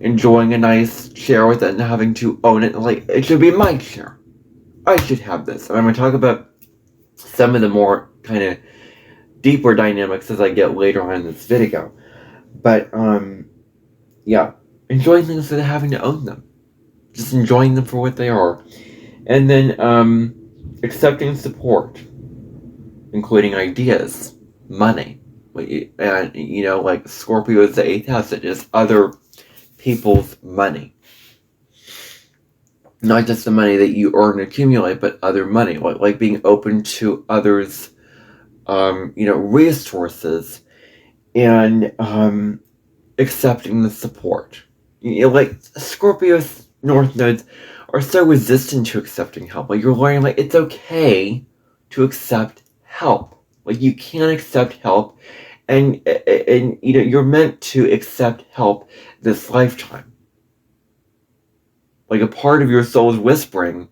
Enjoying a nice chair without having to own it. Like, it should be my chair. I should have this. And I'm going to talk about some of the more kind of deeper dynamics as I get later on in this video. But, yeah. Enjoying things without having to own them. Just enjoying them for what they are. And then, accepting support. Including ideas. Money. And, like Scorpio is the 8th house. It is other people's money. Not just the money that you earn and accumulate, but other money. Like being open to others' resources, and accepting the support. Like, Scorpio's North nodes are so resistant to accepting help. Like, you're learning, like, it's okay to accept help. Like, you can accept help, and you're meant to accept help this lifetime. Like, a part of your soul is whispering,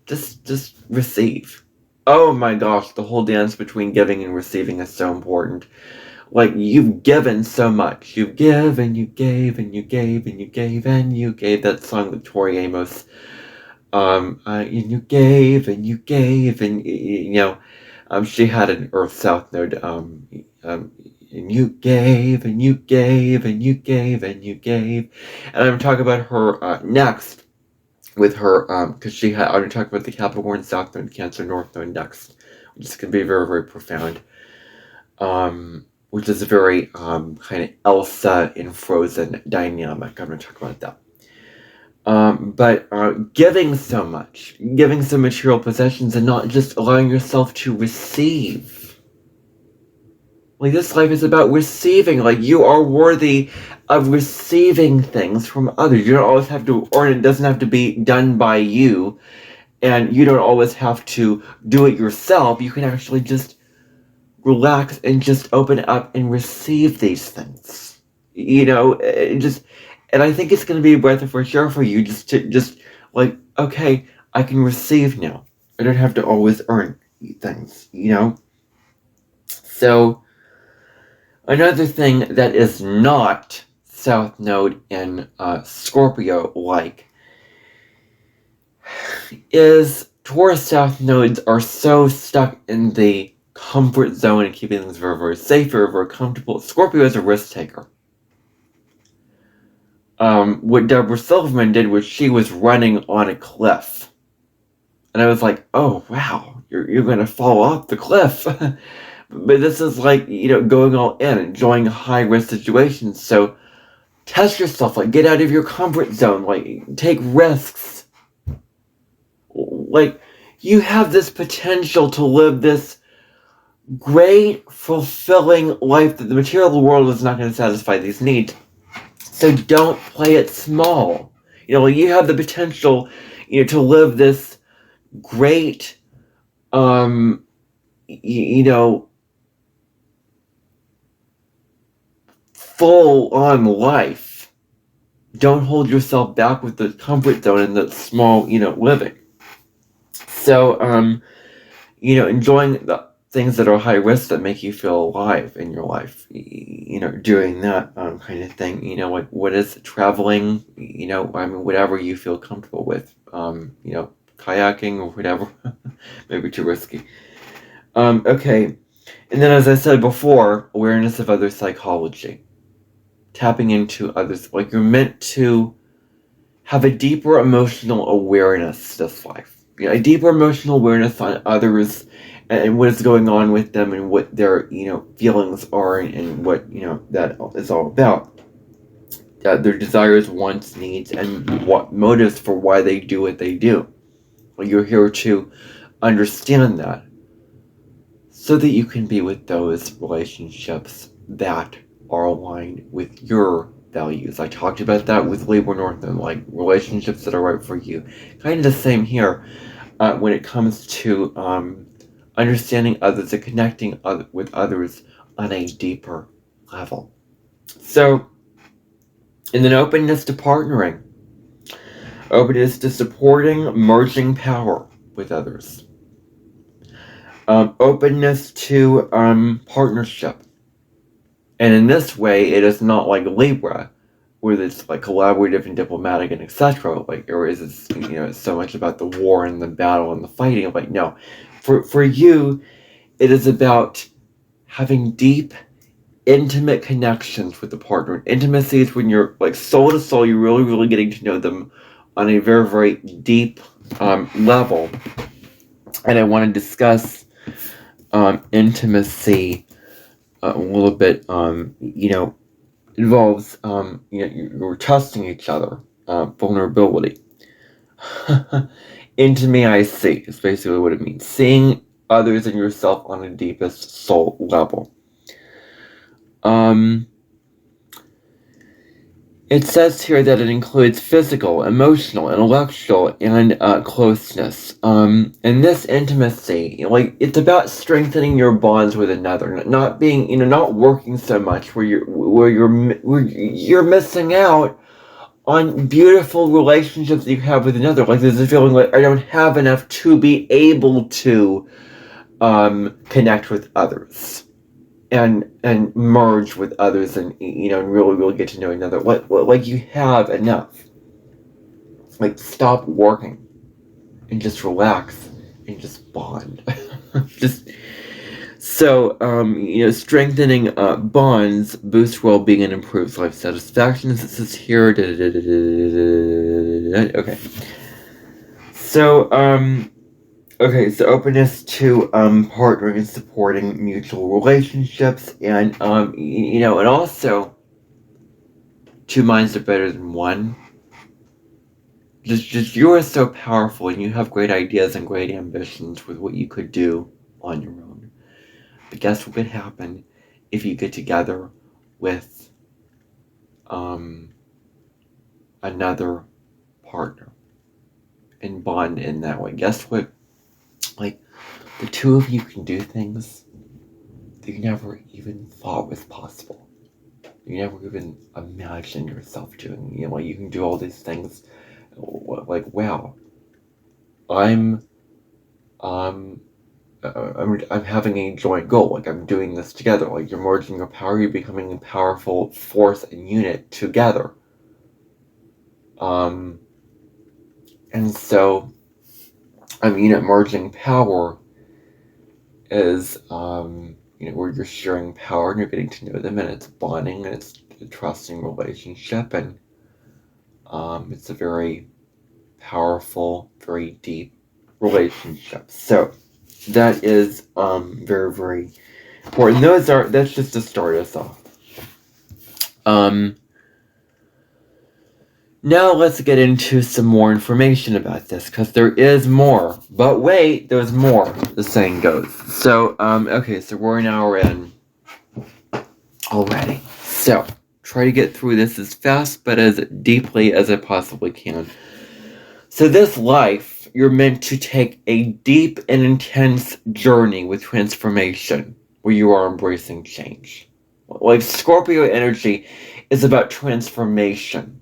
just receive. Oh my gosh, the whole dance between giving and receiving is so important. Like, you've given so much. You've given, you gave, and you gave, and you gave, and you gave. That song with Tori Amos. And you gave, and you gave, and, she had an Earth-South node, and you gave, and you gave, and you gave, and you gave. And I'm talking about her, next. With her, because I'm going to talk about the Capricorn South Node, Cancer North Node next, which is going to be very, very profound. Which is a very kind of Elsa in Frozen dynamic. I'm going to talk about that. But giving so much, giving some material possessions, and not just allowing yourself to receive. Like, this life is about receiving. Like, you are worthy of receiving things from others. You don't always have to, or it doesn't have to be done by you. And you don't always have to do it yourself. You can actually just relax and just open up and receive these things. And I think it's going to be a breath of fresh air for you, just like, okay, I can receive now. I don't have to always earn things, So, another thing that is not South Node in Scorpio is Taurus South Nodes are so stuck in the comfort zone and keeping things very, very safe, very, very comfortable. Scorpio is a risk taker. What Deborah Silverman did was she was running on a cliff. And I was like, oh, wow, you're going to fall off the cliff. But this is like, going all in, enjoying high-risk situations. So test yourself, get out of your comfort zone, take risks. You have this potential to live this great, fulfilling life that the material world is not going to satisfy these needs. So don't play it small. You have the potential, to live this great, full-on life. Don't hold yourself back with the comfort zone and the small, living. So, enjoying the things that are high risk that make you feel alive in your life, doing that kind of thing, what is traveling, whatever you feel comfortable with, kayaking or whatever, maybe too risky. Okay, and then as I said before, awareness of other psychology, tapping into others, you're meant to have a deeper emotional awareness this life. A deeper emotional awareness on others and what is going on with them and what their, feelings are and what, that is all about. Their desires, wants, needs, and what motives for why they do what they do. You're here to understand that so that you can be with those relationships that are aligned with your values. I talked about that with Libra Northern, relationships that are right for you. Kind of the same here when it comes to understanding others and connecting with others on a deeper level. So, and then openness to partnering. Openness to supporting, merging power with others. Openness to partnership. And in this way, it is not like Libra, where it's collaborative and diplomatic and etc. Or is it, it's so much about the war and the battle and the fighting. No. For you, it is about having deep, intimate connections with the partner. Intimacy is when you're soul to soul, you're really, really getting to know them on a very, very deep level. And I want to discuss intimacy a little bit, involves, you're trusting each other, vulnerability. Into me, I see, is basically what it means. Seeing others and yourself on the deepest soul level. It says here that it includes physical, emotional, intellectual, and closeness. And this intimacy, it's about strengthening your bonds with another, not being, not working so much where you're missing out on beautiful relationships that you have with another. There's a feeling I don't have enough to be able to connect with others. And merge with others and, and really, really get to know another. You have enough. Stop working and just relax and just bond. Strengthening bonds boosts well-being and improves life satisfaction, as it says here. Okay. So, openness to partnering and supporting mutual relationships, and and also, two minds are better than one. Just you are so powerful, and you have great ideas and great ambitions with what you could do on your own. But guess what could happen if you get together with another partner and bond in that way? Guess what? The two of you can do things that you never even thought was possible. You never even imagined yourself doing. You can do all these things. Wow, I'm I'm having a joint goal. Like, I'm doing this together. Like, you're merging your power. You're becoming a powerful force and unit together. And so, merging power is, where you're sharing power and you're getting to know them, and it's bonding, and it's a trusting relationship, and it's a very powerful, very deep relationship. So that is very, very important. That's just to start us off. Now let's get into some more information about this, because there is more. But wait, there's more, the saying goes. So, okay, so we're an hour in already. So, try to get through this as fast, but as deeply as I possibly can. So this life, you're meant to take a deep and intense journey with transformation, where you are embracing change. Like, Scorpio energy is about transformation.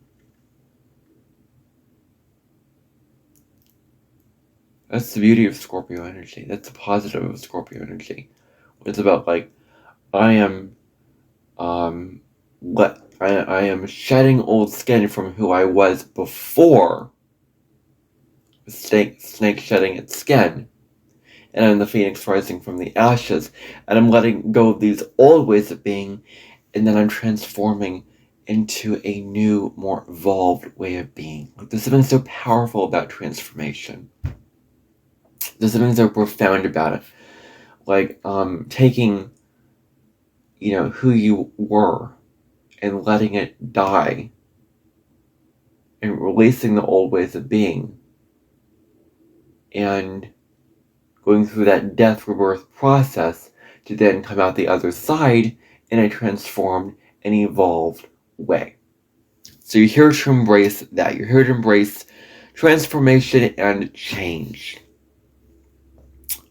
That's the beauty of Scorpio energy. That's the positive of Scorpio energy. It's about, like, I am shedding old skin from who I was before. Snake shedding its skin. And I'm the phoenix rising from the ashes. And I'm letting go of these old ways of being. And then I'm transforming into a new, more evolved way of being. Like, there's something so powerful about transformation. There's something so profound about it. Like, taking, who you were and letting it die and releasing the old ways of being and going through that death rebirth process to then come out the other side in a transformed and evolved way. So you're here to embrace that. You're here to embrace transformation and change.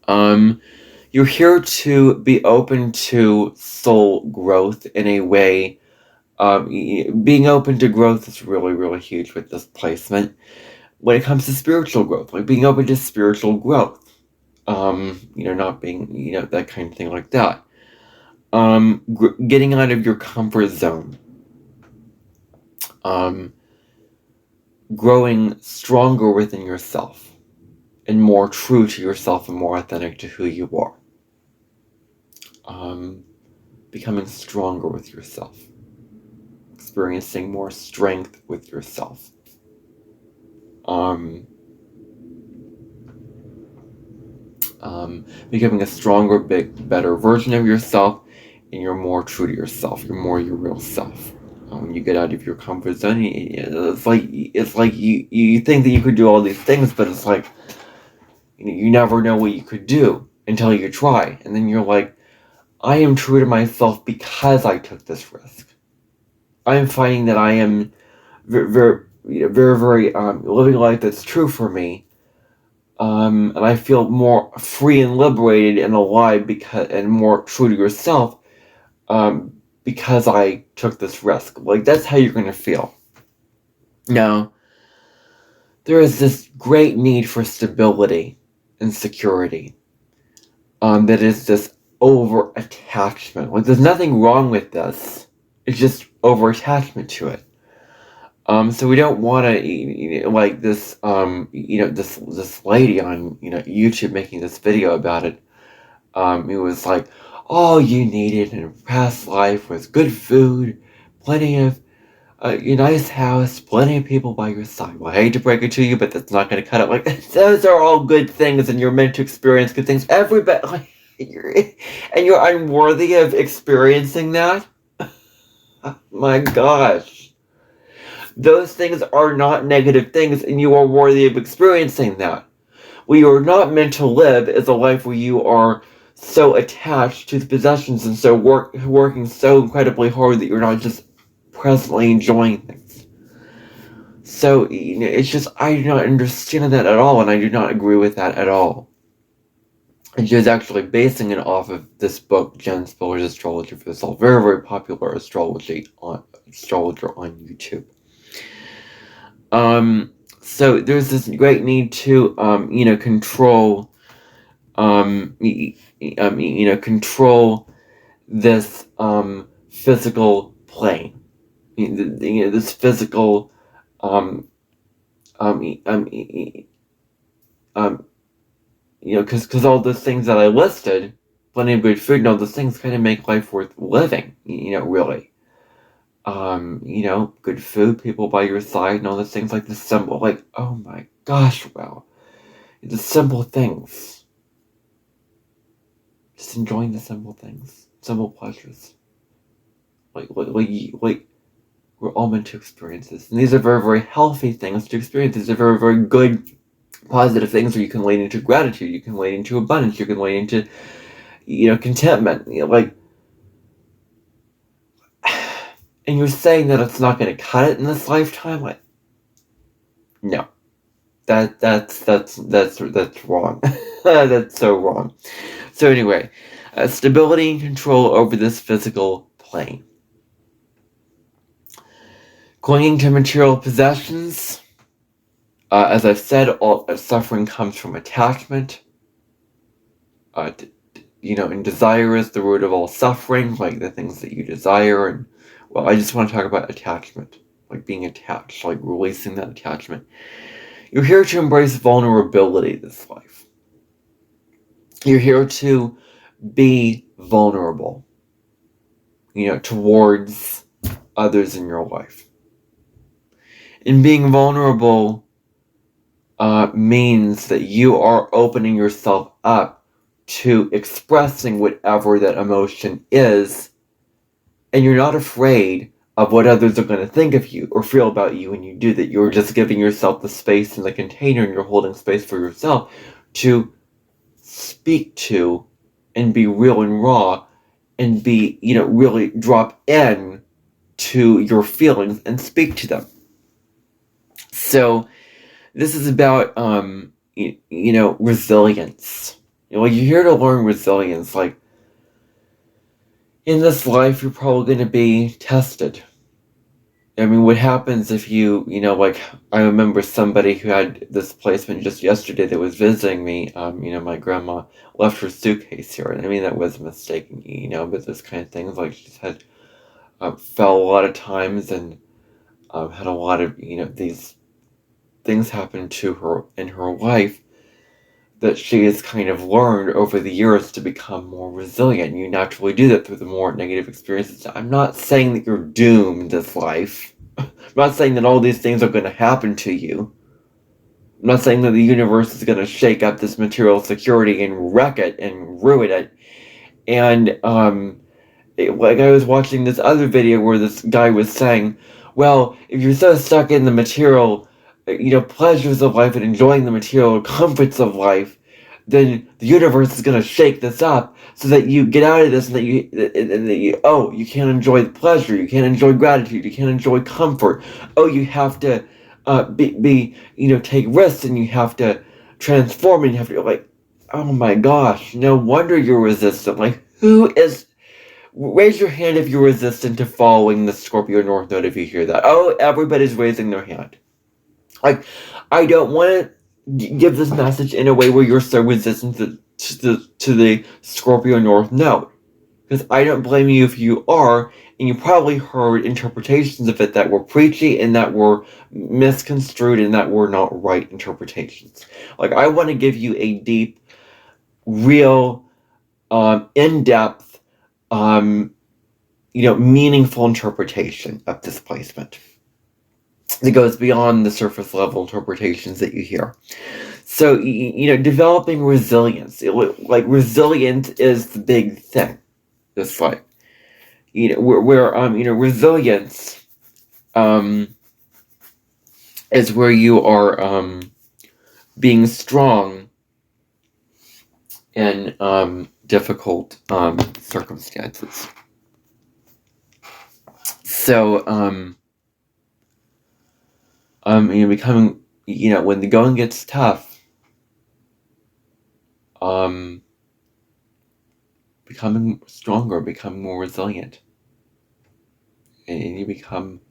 You're here to be open to soul growth in a way. Being open to growth is really, really huge with this placement. When it comes to spiritual growth, like being open to spiritual growth. Not being, that kind of thing like that. Getting out of your comfort zone. Growing stronger within yourself. And more true to yourself and more authentic to who you are. Becoming stronger with yourself. Experiencing more strength with yourself. Becoming a stronger, better version of yourself, and you're more true to yourself. You're more your real self. When you get out of your comfort zone, it's like you think that you could do all these things, but it's like you never know what you could do until you try, and then you're like, I am true to myself because I took this risk. I am finding that I am very, very living a life that's true for me. And I feel more free and liberated and alive and more true to yourself, because I took this risk. Like, that's how you're going to feel. Now, there is this great need for stability and security. That is this over-attachment. Like, there's nothing wrong with this. It's just over-attachment to it. So we don't want to, like this, this lady on, YouTube making this video about it. It was like, all you needed in a past life was good food, plenty of, a nice house, plenty of people by your side. Well, I hate to break it to you, but that's not going to cut it. Like, those are all good things, and you're meant to experience good things. Everybody, like, you're unworthy of experiencing that? My gosh. Those things are not negative things, and you are worthy of experiencing that. What you are not meant to live is a life where you are so attached to the possessions and so working so incredibly hard that you're not just presently enjoying things. So, it's just, I do not understand that at all, and I do not agree with that at all. And she was actually basing it off of this book, Jen Spiller's Astrology for the Soul. Very, very popular astrologer on YouTube. So there's this great need to, control control this physical plane. This physical um, um, um, um, because all those things that I listed, plenty of good food and all those things kind of make life worth living, really. Good food, people by your side, and all those things like the simple, like, oh my gosh, wow. The simple things. Just enjoying the simple things, simple pleasures. Like we're all meant to experience this. And these are very, very healthy things to experience. These are very, very good, positive things where you can lean into gratitude, you can lean into abundance, you can lean into, contentment. And you're saying that it's not going to cut it in this lifetime? Like, no. That's wrong. That's so wrong. So anyway, stability and control over this physical plane. Clinging to material possessions. As I've said, all suffering comes from attachment. And desire is the root of all suffering, like the things that you desire. And, well, I just want to talk about attachment, like being attached, like releasing that attachment. You're here to embrace vulnerability this life. You're here to be vulnerable, towards others in your life. And being vulnerable means that you are opening yourself up to expressing whatever that emotion is, and you're not afraid of what others are going to think of you or feel about you when you do that. You're just giving yourself the space in the container, and you're holding space for yourself to speak to and be real and raw and be, really drop in to your feelings and speak to them. So this is about, resilience. You're here to learn resilience. Like, in this life, you're probably going to be tested. I mean, what happens if you, I remember somebody who had this placement just yesterday that was visiting me. My grandma left her suitcase here. And I mean, that was a mistake, but those kind of things, like, she's had, fell a lot of times and had a lot of, these things happen to her in her life that she has kind of learned over the years to become more resilient. You naturally do that through the more negative experiences. I'm not saying that you're doomed this life. I'm not saying that all these things are going to happen to you. I'm not saying that the universe is going to shake up this material security and wreck it and ruin it. And, like, I was watching this other video where this guy was saying, well, if you're so stuck in the material, pleasures of life and enjoying the material comforts of life, then the universe is going to shake this up so that you get out of this and that you can't enjoy the pleasure, you can't enjoy gratitude, you can't enjoy comfort. Oh, you have to take risks, and you have to transform, and you have to, like, oh my gosh, no wonder you're resistant. Like, raise your hand if you're resistant to following the Scorpio North Node if you hear that. Oh, everybody's raising their hand. Like, I don't want to give this message in a way where you're so resistant to the Scorpio North Node. Because I don't blame you if you are, and you probably heard interpretations of it that were preachy and that were misconstrued and that were not right interpretations. Like, I want to give you a deep, real, in-depth, meaningful interpretation of this placement that goes beyond the surface level interpretations that you hear. So, developing resilience. Resilience is the big thing. This life. Resilience, is where you are, being strong in, difficult, circumstances. So, becoming, when the going gets tough, becoming stronger, becoming more resilient. And you become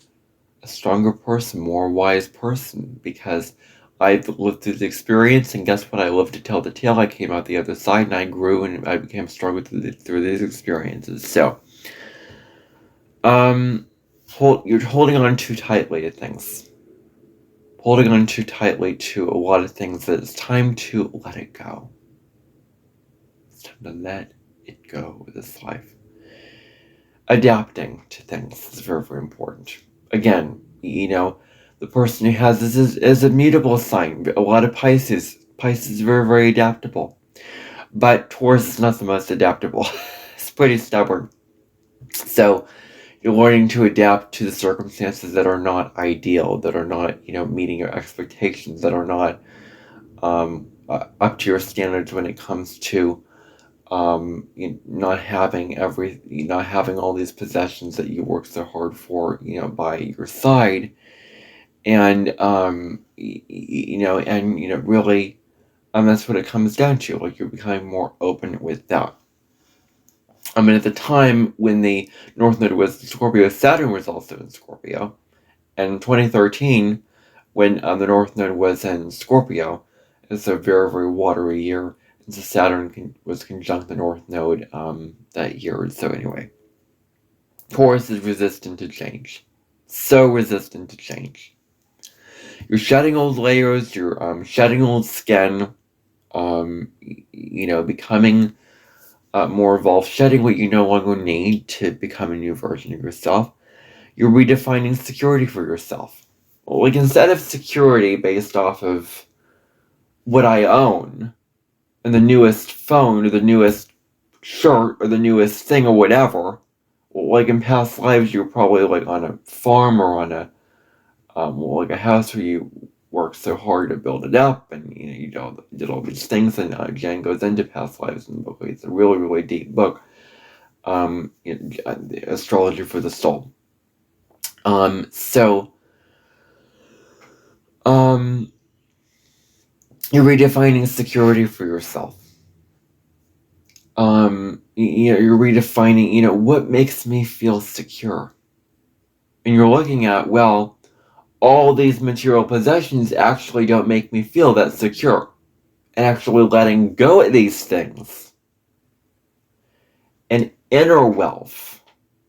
a stronger person, more wise person, because I've lived through the experience, and guess what? I lived to tell the tale. I came out the other side, and I grew, and I became stronger through these experiences. So, you're holding on too tightly to things. Holding on too tightly to a lot of things that it's time to let it go. It's time to let it go with this life. Adapting to things is very, very important. Again, the person who has this is a mutable sign. A lot of Pisces is very, very adaptable. But Taurus is not the most adaptable. It's pretty stubborn. So you're learning to adapt to the circumstances that are not ideal, that are not, meeting your expectations, that are not up to your standards when it comes to not having all these possessions that you work so hard for, by your side, and really, that's what it comes down to. Like, you're becoming more open with that. At the time when the North Node was in Scorpio, Saturn was also in Scorpio, and in 2013, when the North Node was in Scorpio, it's a very, very watery year. So Saturn was conjunct the North Node that year. So anyway, Taurus is resistant to change. So resistant to change. You're shedding old layers. You're shedding old skin. Becoming more evolved. Shedding what you no longer need to become a new version of yourself. You're redefining security for yourself. Like, instead of security based off of what I own, and the newest phone, or the newest shirt, or the newest thing, or whatever, like in past lives, you were probably like on a farm, or on a like a house where you worked so hard to build it up, and you did all these things. And Jen goes into past lives in the book. It's a really, really deep book. The Astrology for the Soul. You're redefining security for yourself. You're redefining, what makes me feel secure. And you're looking at, well, all these material possessions actually don't make me feel that secure. And actually letting go of these things. And inner wealth.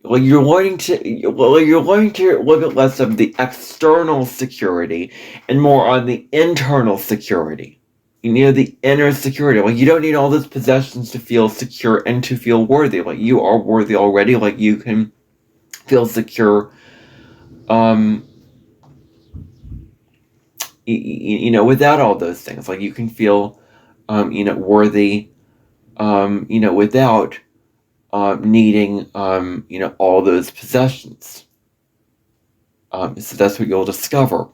Like, you're learning to look at less of the external security and more on the internal security. The inner security. Like, you don't need all those possessions to feel secure and to feel worthy. Like, you are worthy already. Like, you can feel secure, without all those things. Like, you can feel, worthy, without needing, all those possessions. So that's what you'll discover.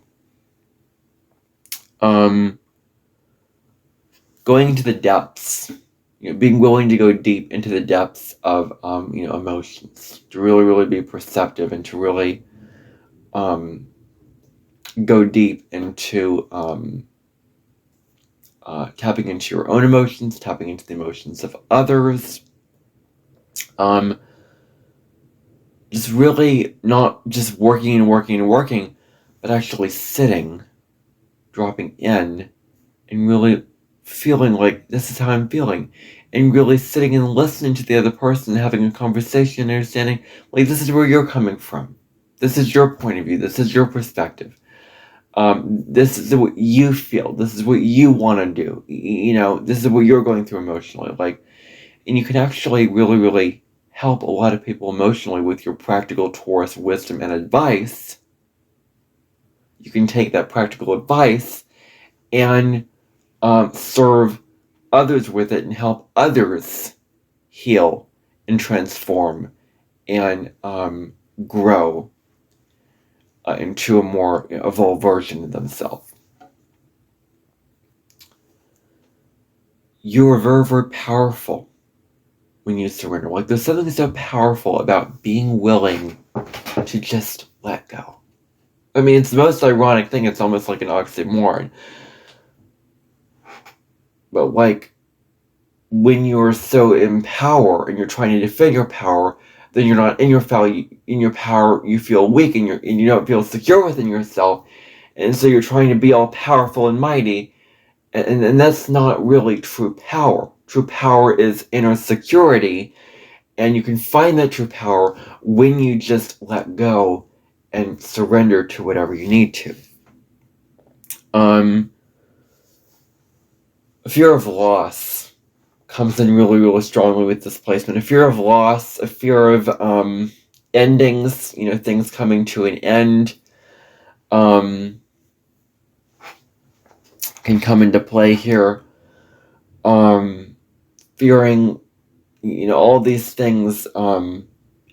Going into the depths, being willing to go deep into the depths of, emotions, to really, really be perceptive, and to really, go deep into, tapping into your own emotions, tapping into the emotions of others. Just really not just working, but actually sitting, dropping in, and really feeling like this is how I'm feeling, and really sitting and listening to the other person, having a conversation, understanding, like, this is where you're coming from. This is your point of view. This is your perspective. This is what you feel. This is what you want to do. This is what you're going through emotionally. Like, and you can actually really, really help a lot of people emotionally with your practical Taurus wisdom and advice. You can take that practical advice and serve others with it, and help others heal and transform and grow into a more evolved version of themselves. You are very, very powerful when you surrender. Like, there's something so powerful about being willing to just let go. It's the most ironic thing. It's almost like an oxymoron. But, like, when you're so in power and you're trying to defend your power, then you're not in your power. You feel weak, and you don't feel secure within yourself, And so you're trying to be all powerful and mighty, and that's not really true power. True power is inner security, and you can find that true power when you just let go and surrender to whatever you need to. A fear of loss comes in really, really strongly with this placement. A fear of loss, a fear of endings, things coming to an end, can come into play here. Fearing, all these things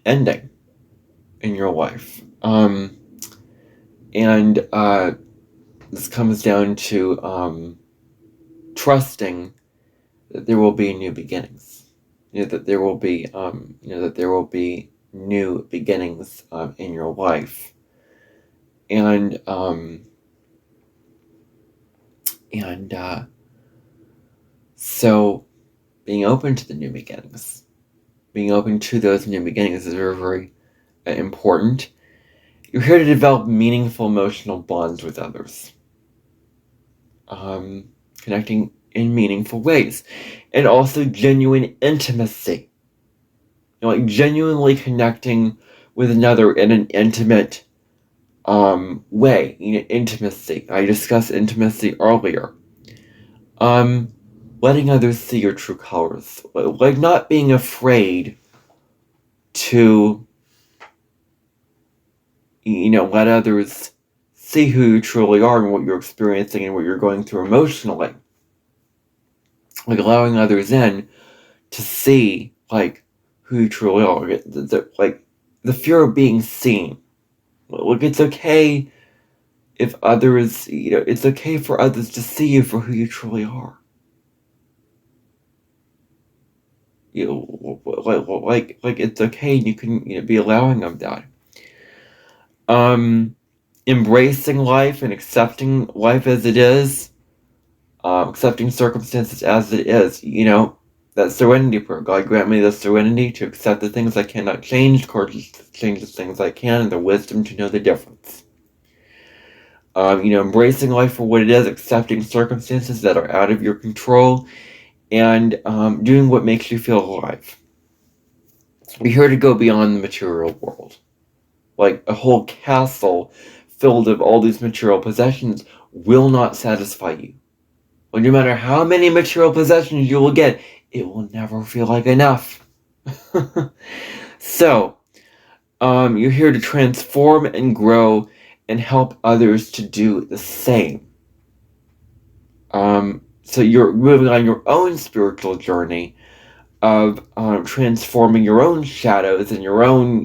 ending in your life. And this comes down to trusting that there will be new beginnings. That there will be, that there will be new beginnings in your life, and so being open to the new beginnings, being open to those new beginnings is very, very important. You're here to develop meaningful emotional bonds with others, connecting in meaningful ways, and also genuine intimacy. Like genuinely connecting with another in an intimate way. Intimacy. I discussed intimacy earlier. Letting others see your true colors. Like not being afraid to, let others see who you truly are and what you're experiencing and what you're going through emotionally. Like allowing others in to see, like, who you truly are. Like, the fear of being seen. Like, it's okay if others, it's okay for others to see you for who you truly are. Like it's okay, and you can, be allowing of that. Embracing life and accepting life as it is, accepting circumstances as it is, that serenity prayer. God grant me the serenity to accept the things I cannot change, courage to change the things I can, and the wisdom to know the difference. Embracing life for what it is, accepting circumstances that are out of your control, and doing what makes you feel alive. You're here to go beyond the material world. Like a whole castle filled of all these material possessions will not satisfy you. Like no matter how many material possessions you will get, it will never feel like enough. So, you're here to transform and grow and help others to do the same. So you're moving on your own spiritual journey of transforming your own shadows and your own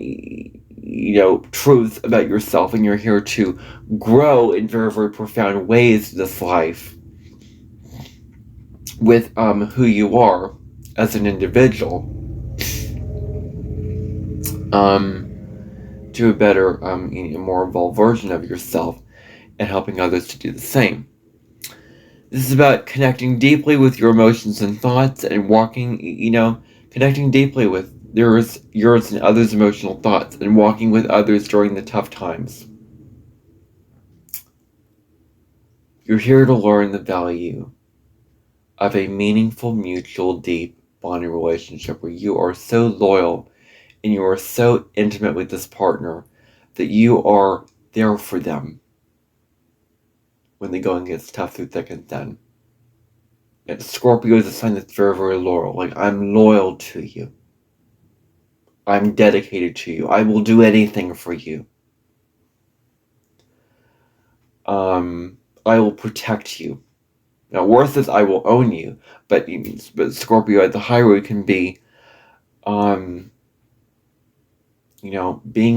truths about yourself, and you're here to grow in very, very profound ways this life with who you are as an individual, to a better, more evolved version of yourself, and helping others to do the same. This is about connecting deeply with your emotions and thoughts, and walking, connecting deeply with yours and others' emotional thoughts, and walking with others during the tough times. You're here to learn the value of a meaningful, mutual, deep bonding relationship where you are so loyal and you are so intimate with this partner that you are there for them when the going gets tough through thick and thin. And Scorpio is a sign that's very, very loyal. Like, I'm loyal to you. I'm dedicated to you. I will do anything for you. I will protect you. Now, worse is I will own you, but Scorpio at the high road can be, being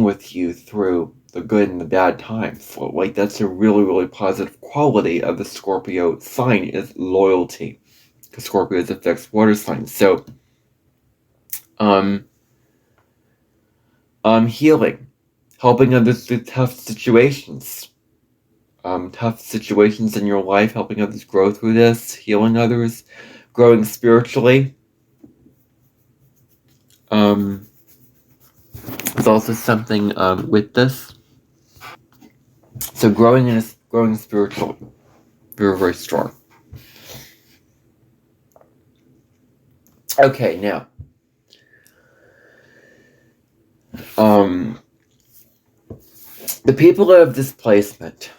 with you through the good and the bad times. So, like, that's a really, really positive quality of the Scorpio sign is loyalty, because Scorpio is a fixed water sign. So, healing, helping others through tough situations. Tough situations in your life, helping others grow through this, healing others, growing spiritually. There's also something with this. So growing growing spiritually. Very, very strong. Okay, now. The people of displacement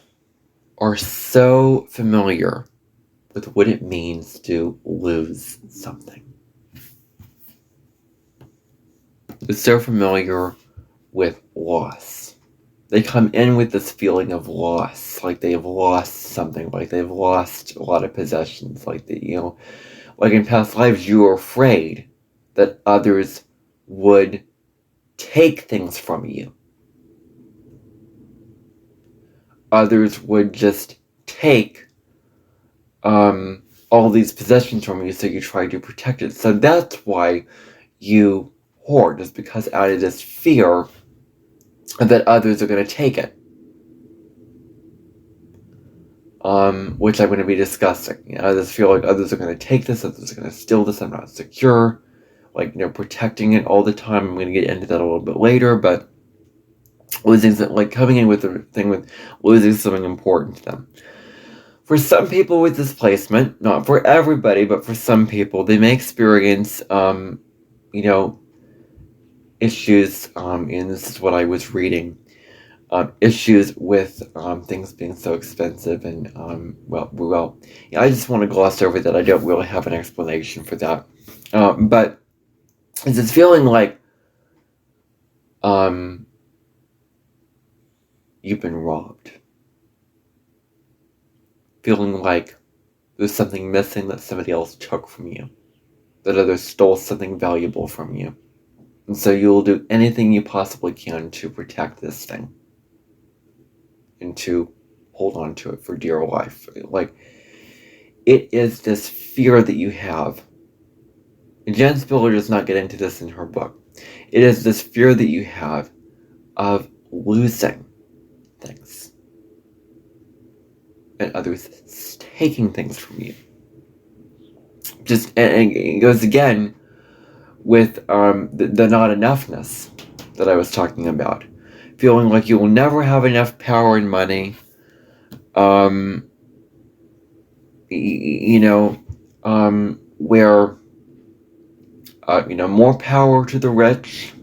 are so familiar with what it means to lose something. They're so familiar with loss. They come in with this feeling of loss, like they've lost something, like they've lost a lot of possessions, like that, like in past lives you were afraid that others would take things from you. Others would just take all these possessions from you, so you try to protect it. So that's why you hoard, is because out of this fear that others are going to take it. Which I'm going to be discussing. This fear like others are going to take this, others are going to steal this, I'm not secure. Like, protecting it all the time. I'm going to get into that a little bit later, but losing, like, coming in with the thing with losing something important to them. For some people with displacement, not for everybody, but for some people, they may experience, issues, and this is what I was reading, issues with things being so expensive, and I just want to gloss over that. I don't really have an explanation for that, but it's this feeling like you've been robbed, feeling like there's something missing that somebody else took from you, that others stole something valuable from you, and so you'll do anything you possibly can to protect this thing and to hold on to it for dear life. Like, it is this fear that you have. And Jen Spiller does not get into this in her book. It is this fear that you have of losing things and others taking things from you. And it goes again with the not enoughness that I was talking about. Feeling like you will never have enough power and money. Where more power to the rich,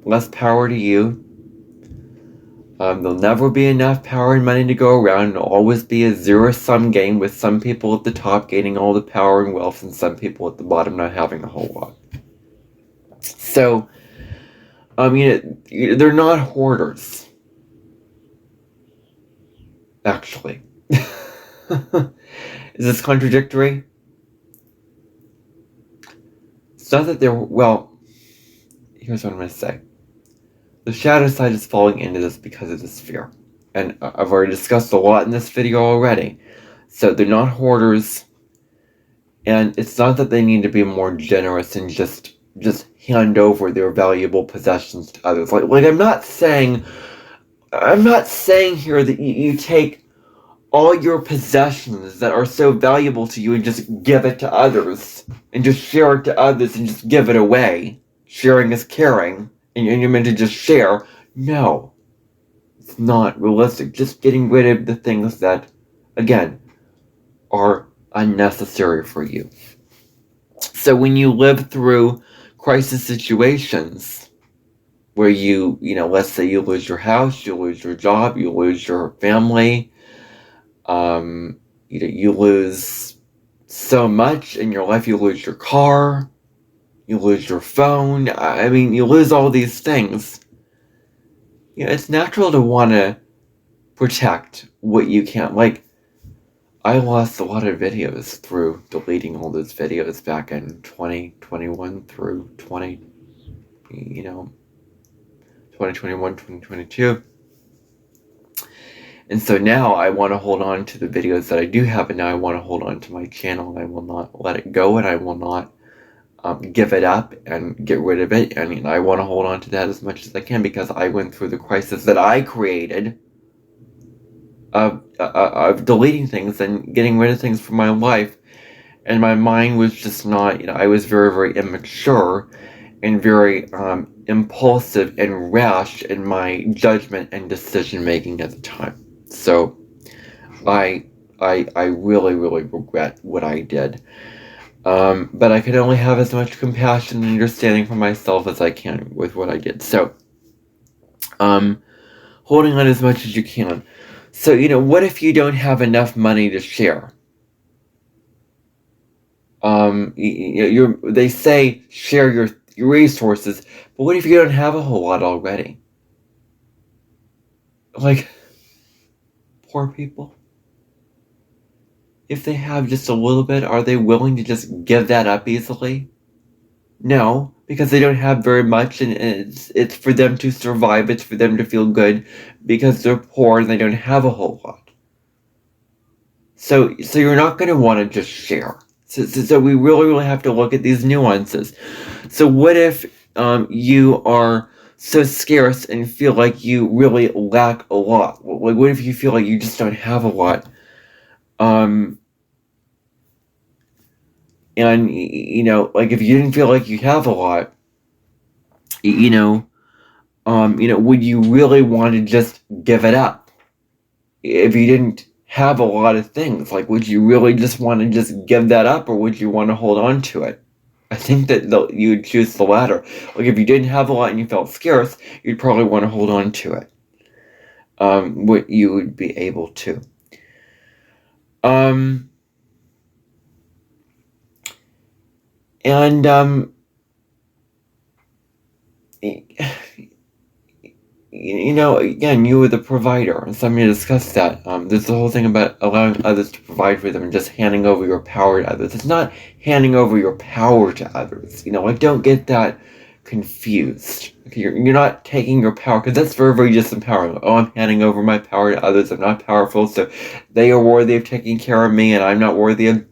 less power to you. There'll never be enough power and money to go around. It'll always be a zero-sum game, with some people at the top gaining all the power and wealth and some people at the bottom not having a whole lot. So, they're not hoarders. Actually. Is this contradictory? It's not that they're, here's what I'm going to say. The shadow side is falling into this because of this fear. And I've already discussed a lot in this video already. So they're not hoarders. And it's not that they need to be more generous and just hand over their valuable possessions to others. Like I'm not saying here that you take all your possessions that are so valuable to you and just give it to others. And just share it to others and just give it away. Sharing is caring. And you're meant to just share. No. It's not realistic. Just getting rid of the things that, again, are unnecessary for you. So when you live through crisis situations where you let's say you lose your house, you lose your job, you lose your family, you lose so much in your life, you lose your car, you lose your phone, you lose all these things. It's natural to want to protect what you can. Like, I lost a lot of videos through deleting all those videos back in 2021 through 2021, 2022. And so now I want to hold on to the videos that I do have, and now I want to hold on to my channel, and I will not let it go, and I will not give it up and get rid of it. I want to hold on to that as much as I can, because I went through the crisis that I created of deleting things and getting rid of things from my life, and my mind was just not, I was very, very immature and very impulsive and rash in my judgment and decision making at the time. So I really, really regret what I did. But I can only have as much compassion and understanding for myself as I can with what I did. So, holding on as much as you can. So, what if you don't have enough money to share? They say share your resources, but what if you don't have a whole lot already? Like, poor people. If they have just a little bit, are they willing to just give that up easily? No, because they don't have very much, and it's for them to survive. It's for them to feel good, because they're poor and they don't have a whole lot. So you're not going to want to just share. So we really, really have to look at these nuances. So what if you are so scarce and feel like you really lack a lot? Like, what if you feel like you just don't have a lot? And like if you didn't feel like you have a lot, would you really want to just give it up? If you didn't have a lot of things, like, would you really just want to just give that up, or would you want to hold on to it? I think that you would choose the latter. Like, if you didn't have a lot and you felt scarce, you'd probably want to hold on to it. What you would be able to. And again, you were the provider, and so I'm going to discuss that. There's the whole thing about allowing others to provide for them and just handing over your power to others. It's not handing over your power to others. Like, don't get that confused. Okay, you're not taking your power, because that's very, very disempowering. Oh, I'm handing over my power to others. I'm not powerful, so they are worthy of taking care of me, and I'm not worthy of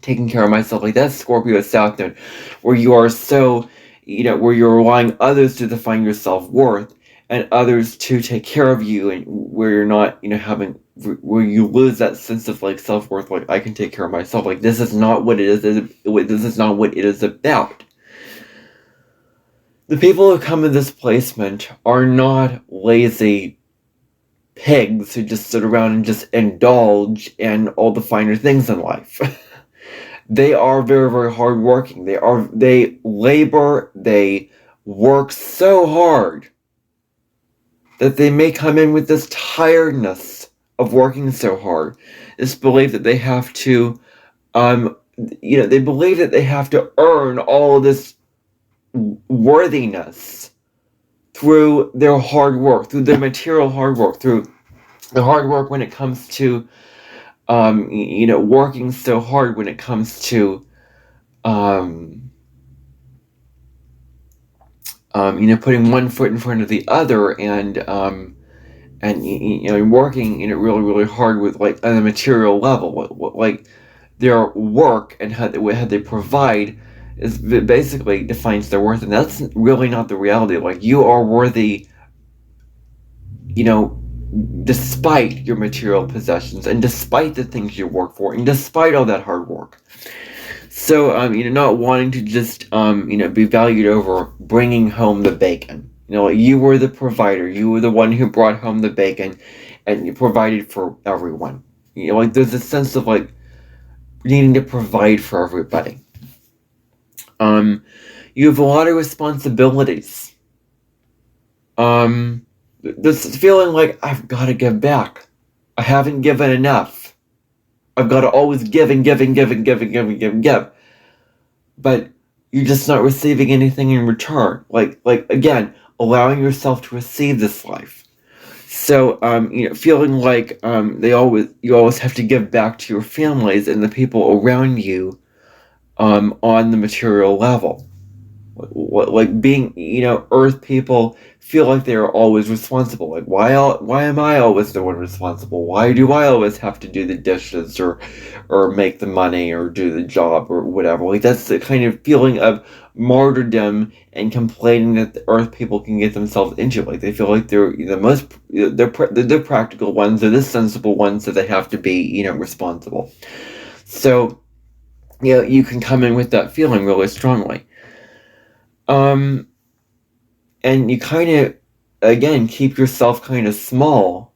taking care of myself. Like, that's Scorpio South Node, where you are so, where you're relying others to define your self-worth, and others to take care of you, and where you're not, where you lose that sense of like self-worth, like, I can take care of myself. Like, this is not what it is. This is not what it is about. The people who come in this placement are not lazy pigs who just sit around and just indulge in all the finer things in life. They are very, very hardworking. They labor, they work so hard that they may come in with this tiredness of working so hard. This belief that they have to, they believe that they have to earn all of this worthiness through their hard work, through their material hard work, through the hard work when it comes to, working so hard when it comes to, putting one foot in front of the other, and working, really, really hard with, like, on a material level, like their work and how they provide is basically defines their worth, and that's really not the reality. Like, you are worthy, despite your material possessions, and despite the things you work for, and despite all that hard work. So, not wanting to just, be valued over bringing home the bacon. You were the provider. You were the one who brought home the bacon, and you provided for everyone. There's a sense of, like, needing to provide for everybody. You have a lot of responsibilities. This feeling like, I've got to give back. I haven't given enough. I've got to always give and give and give and give and give and give and give. But you're just not receiving anything in return. Like again, allowing yourself to receive this life. So, feeling like you always have to give back to your families and the people around you, on the material level. Like being, Earth people feel like they are always responsible. Like, why am I always the one responsible? Why do I always have to do the dishes or make the money or do the job or whatever? Like, that's the kind of feeling of martyrdom and complaining that the Earth people can get themselves into. Like, they feel like they're they're practical ones, they're the sensible ones, so they have to be, responsible. So, you can come in with that feeling really strongly. And you kind of, again, keep yourself kind of small,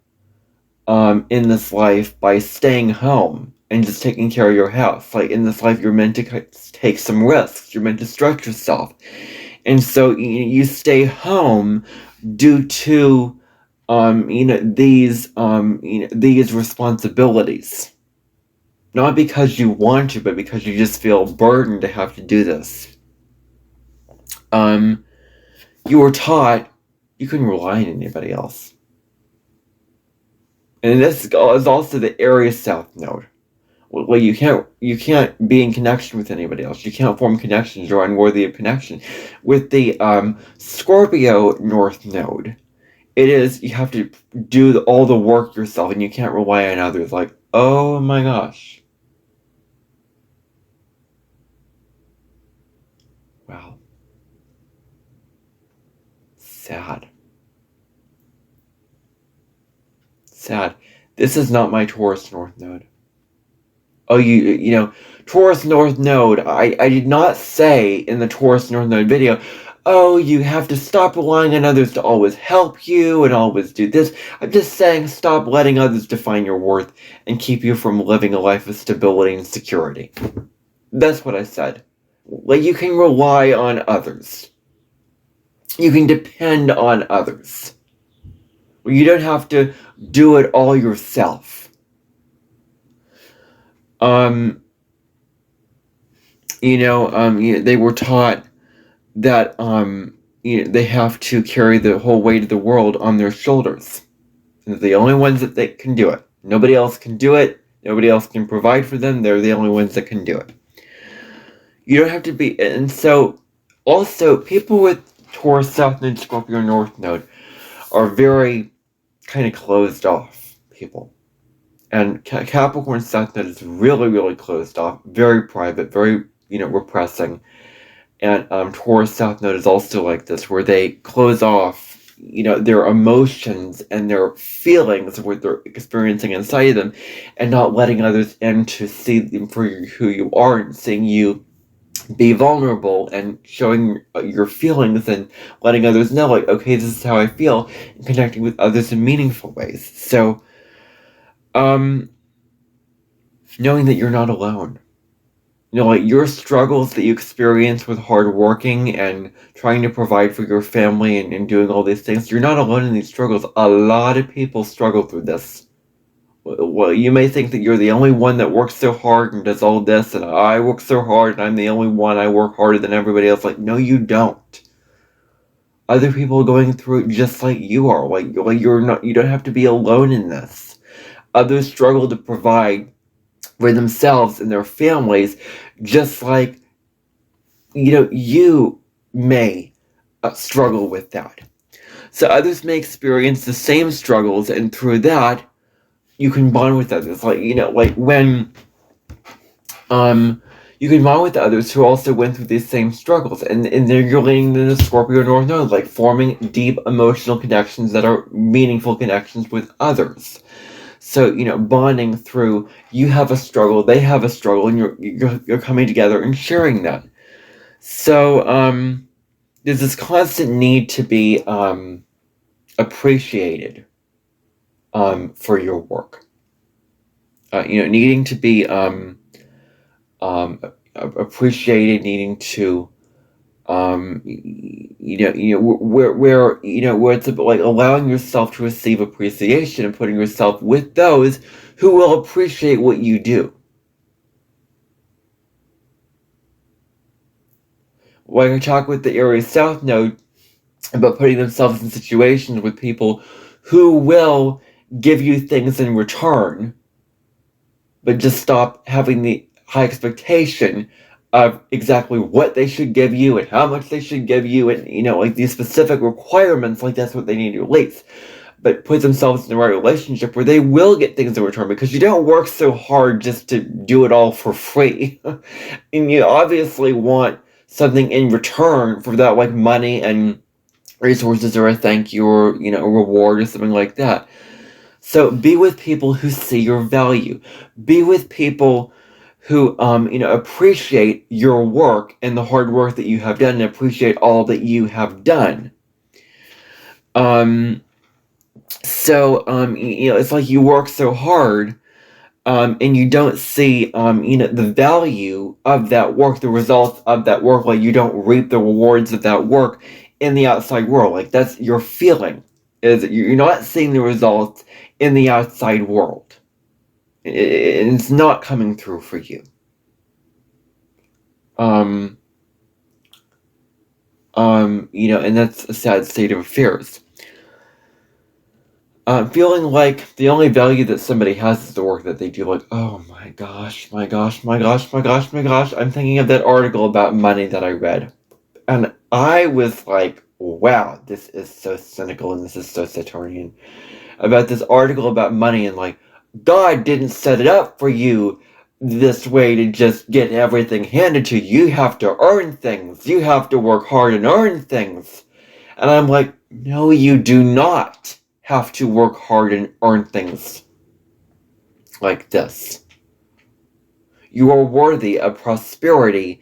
in this life by staying home and just taking care of your house. Like in this life, you're meant to take some risks. You're meant to stretch yourself. And so you stay home due to these responsibilities. Not because you want to, but because you just feel burdened to have to do this. You were taught you couldn't rely on anybody else. And this is also the Aries South Node. Well, you can't be in connection with anybody else. You can't form connections. You're unworthy of connection. With the Scorpio North Node, it is you have to do all the work yourself, and you can't rely on others. Like, oh my gosh, wow, sad. This is not my Taurus North Node. Oh, Taurus North Node, I did not say in the Taurus North Node video, oh, you have to stop relying on others to always help you and always do this. I'm just saying stop letting others define your worth and keep you from living a life of stability and security. That's what I said. Like, you can rely on others. You can depend on others. You don't have to do it all yourself. They were taught that they have to carry the whole weight of the world on their shoulders. And they're the only ones that they can do it. Nobody else can do it. Nobody else can provide for them. They're the only ones that can do it. You don't have to be. And so, also, people with Taurus South Node, Scorpio North Node are very kind of closed off people. And Capricorn South Node is really, really closed off, very private, very, repressing. And Taurus South Node is also like this, where they close off, their emotions and their feelings, what they're experiencing inside of them, and not letting others in to see them for who you are and seeing you be vulnerable and showing your feelings and letting others know, like, okay, this is how I feel, and connecting with others in meaningful ways. So, knowing that you're not alone. Like your struggles that you experience with hard working and trying to provide for your family and doing all these things, you're not alone in these struggles. A lot of people struggle through this. Well, you may think that you're the only one that works so hard and does all this, and I work so hard and I'm the only one, I work harder than everybody else. Like, no, you don't. Other people are going through it just like you are. Like you don't have to be alone in this. Others struggle to provide for themselves and their families, just like you may struggle with that. So others may experience the same struggles, and through that you can bond with others. Like when you can bond with others who also went through these same struggles, and then you're leaning in the Scorpio North Node, like forming deep emotional connections that are meaningful connections with others. So, bonding through, you have a struggle, they have a struggle, and you're coming together and sharing that. So, there's this constant need to be appreciated for your work. Needing to be appreciated, needing to where it's about like allowing yourself to receive appreciation and putting yourself with those who will appreciate what you do. When I talk with the Aries South Node about putting themselves in situations with people who will give you things in return, but just stop having the high expectation of exactly what they should give you and how much they should give you, and like these specific requirements, like that's what they need to release. But put themselves in the right relationship where they will get things in return, because you don't work so hard just to do it all for free. And you obviously want something in return for that, like money and resources, or a thank you, or a reward or something like that. So be with people who see your value. Be with people who appreciate your work and the hard work that you have done, and appreciate all that you have done. So, it's like you work so hard, and you don't see, the value of that work, the results of that work. Like, you don't reap the rewards of that work in the outside world. Like, that's your feeling, is that you're not seeing the results in the outside world. It's not coming through for you. And that's a sad state of affairs. Feeling like the only value that somebody has is the work that they do. Like, oh my gosh, my gosh, my gosh, my gosh, my gosh. I'm thinking of that article about money that I read. And I was like, wow, this is so cynical and this is so Saturnian. About this article about money, and like, God didn't set it up for you this way to just get everything handed to you. You have to earn things. You have to work hard and earn things. And I'm like, no, you do not have to work hard and earn things like this. You are worthy of prosperity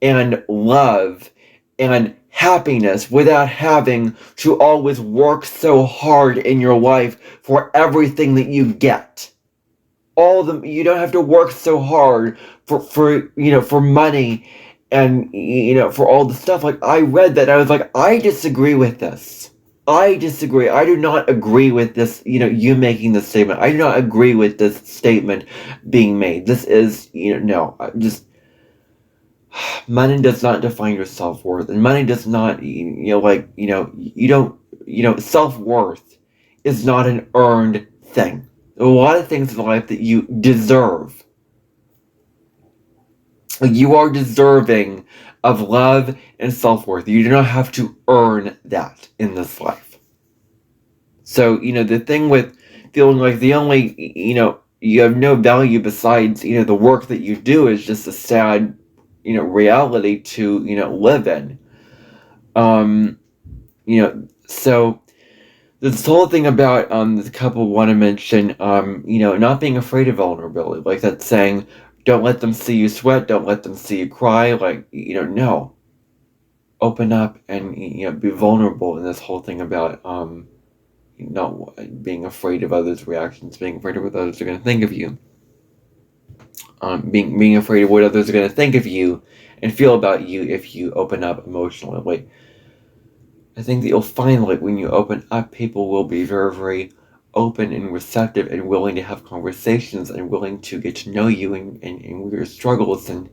and love and happiness without having to always work so hard in your life for everything that you get. You don't have to work so hard for money and for all the stuff. Like, I read that, I was like, I disagree with this. I disagree. I do not agree with this, you making this statement. I do not agree with this statement being made. This is, no, money does not define your self-worth, and money does not, you don't, self-worth is not an earned thing. A lot of things in life that you deserve. You are deserving of love and self-worth. You do not have to earn that in this life. So, the thing with feeling like the only, you have no value besides, the work that you do is just a sad, reality to, live in. So this whole thing about the couple want to mention, not being afraid of vulnerability, like that saying, don't let them see you sweat, don't let them see you cry, like, no. Open up and, be vulnerable in this whole thing about, not being afraid of others' reactions, being afraid of what others are going to think of you. Being afraid of what others are going to think of you and feel about you if you open up emotionally. Like, I think that you'll find, like, when you open up, people will be very, very open and receptive and willing to have conversations and willing to get to know you and your struggles and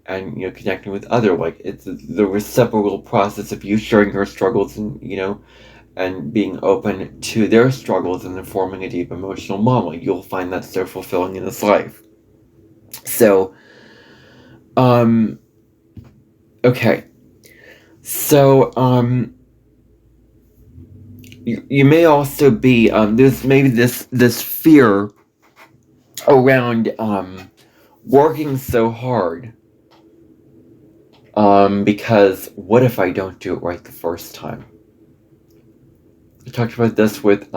connecting with other. Like, it's the reciprocal process of you sharing your struggles and being open to their struggles and then forming a deep emotional bond. Like, you'll find that so fulfilling in this life. So, okay. So, you may also be, there's maybe this fear around, working so hard, because what if I don't do it right the first time? I talked about this with,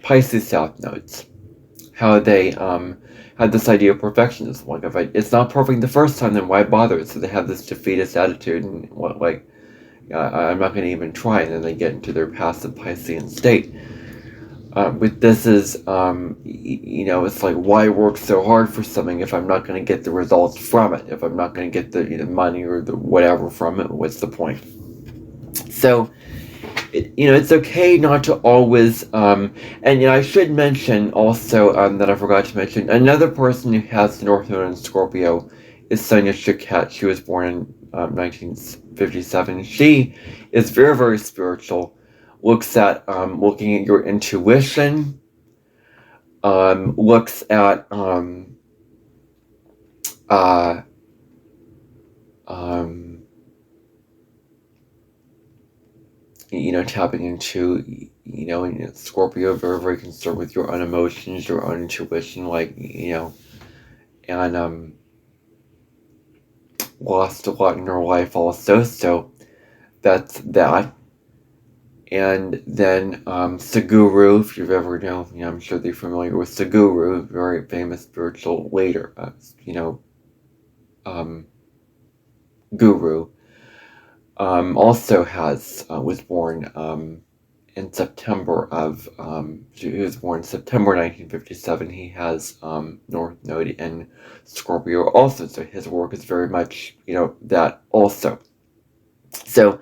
Pisces South Nodes, how they, had this idea of perfectionism. Like, if it's not perfect the first time, then why bother? So they have this defeatist attitude and I'm not going to even try, and then they get into their passive Piscean state. But this is, it's like, why work so hard for something if I'm not going to get the results from it? If I'm not going to get the money or the whatever from it, what's the point? So, it's okay not to always, and I should mention also, that I forgot to mention, another person who has the North Node in Scorpio is Sonia Choquette. She was born in 1957. She is very, very spiritual, looks at, looking at your intuition, looks at, tapping into, Scorpio, very, very concerned with your own emotions, your own intuition, and, lost a lot in her life also, so that's that. And then, Saguru, if you've ever known, I'm sure they're familiar with Saguru, very famous spiritual leader, guru, also was born, in September of, he was born September 1957. He has North Node in Scorpio also, so his work is very much, that also. So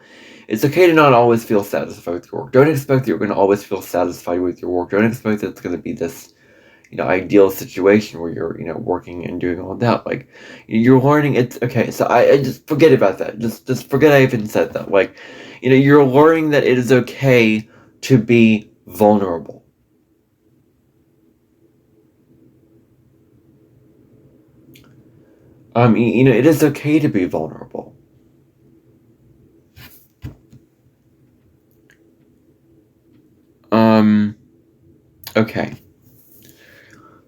it's okay to not always feel satisfied with your work. Don't expect that you're going to always feel satisfied with your work. Don't expect that it's going to be this, ideal situation where you're, working and doing all that. Like, you're learning. It's okay. So I just forget about that. Just forget I even said that. Like, you're learning that it is okay to be vulnerable. It is okay to be vulnerable. Okay.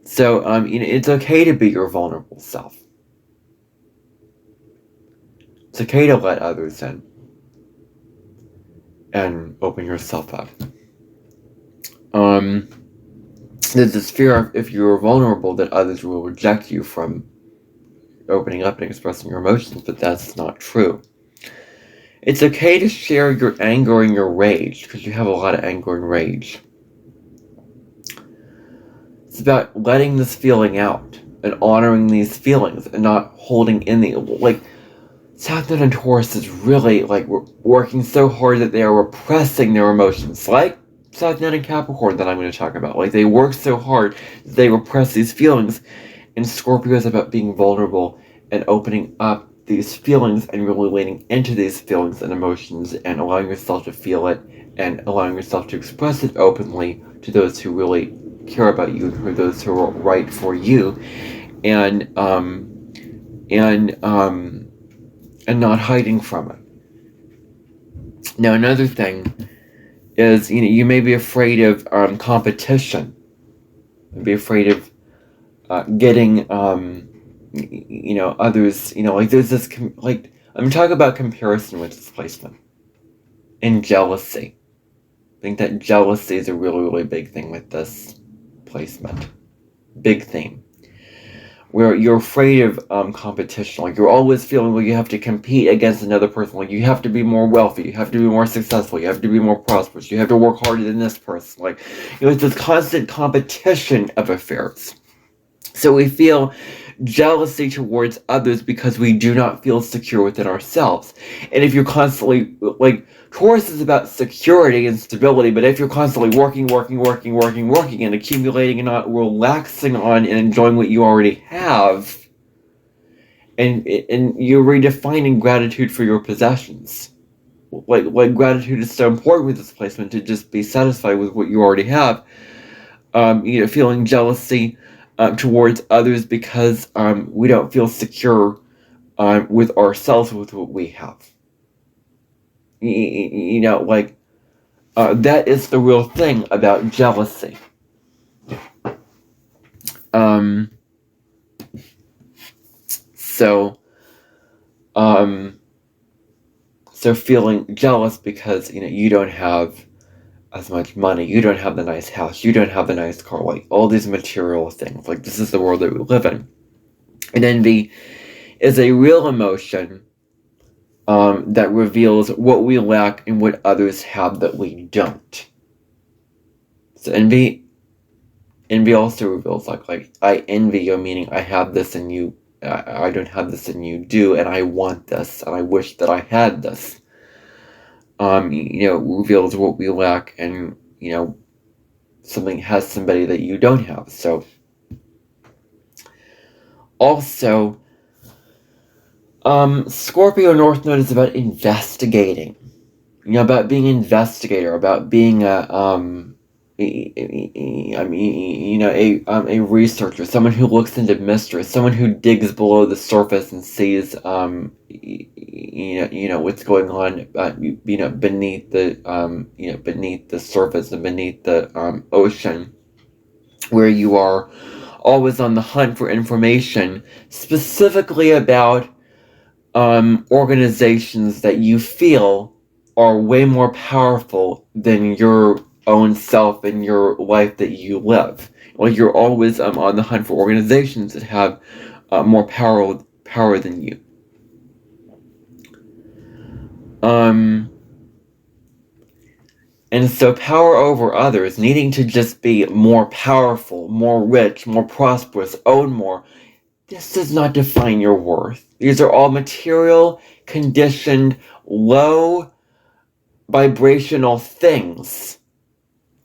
So, it's okay to be your vulnerable self. It's okay to let others in and open yourself up. There's this fear of, if you're vulnerable, that others will reject you from opening up and expressing your emotions, but that's not true. It's okay to share your anger and your rage, because you have a lot of anger and rage. It's about letting this feeling out and honoring these feelings and not holding in the, like, South Node and Taurus is really, like, working so hard that they are repressing their emotions, like South Node and Capricorn that I'm going to talk about. Like, they work so hard that they repress these feelings, and Scorpio is about being vulnerable and opening up these feelings and really leaning into these feelings and emotions and allowing yourself to feel it and allowing yourself to express it openly to those who really care about you and for those who are right for you, and not hiding from it. Now, another thing is, you may be afraid of competition. Be afraid of getting others, like, there's this I'm talking about comparison with this placement and jealousy. I think that jealousy is a really, really big thing with this placement. Big theme. Where you're afraid of competition. Like, you're always feeling like you have to compete against another person. Like, you have to be more wealthy. You have to be more successful. You have to be more prosperous. You have to work harder than this person. Like, it's this constant competition of affairs. So we feel jealousy towards others because we do not feel secure within ourselves. And if you're constantly, like, Taurus is about security and stability, but if you're constantly working, and accumulating and not relaxing on and enjoying what you already have, and you're redefining gratitude for your possessions. Like gratitude is so important with this placement, to just be satisfied with what you already have. Feeling jealousy towards others because we don't feel secure with ourselves, with what we have. That is the real thing about jealousy. So feeling jealous because you don't have as much money, you don't have the nice house, you don't have the nice car, like all these material things. Like, this is the world that we live in. And envy is a real emotion that reveals what we lack and what others have that we don't. So envy also reveals like I envy you, meaning I have this and you, I don't have this and you do, and I want this and I wish that I had this. Reveals what we lack, and something has somebody that you don't have. So also, Scorpio North Node is about investigating. About being an investigator, about being a researcher, someone who looks into mysteries, someone who digs below the surface and sees what's going on beneath the surface and beneath the ocean, where you are always on the hunt for information, specifically about organizations that you feel are way more powerful than your own self and your life that you live. Like, you're always on the hunt for organizations that have more power than you. And so power over others, needing to just be more powerful, more rich, more prosperous, own more, this does not define your worth. These are all material, conditioned, low vibrational things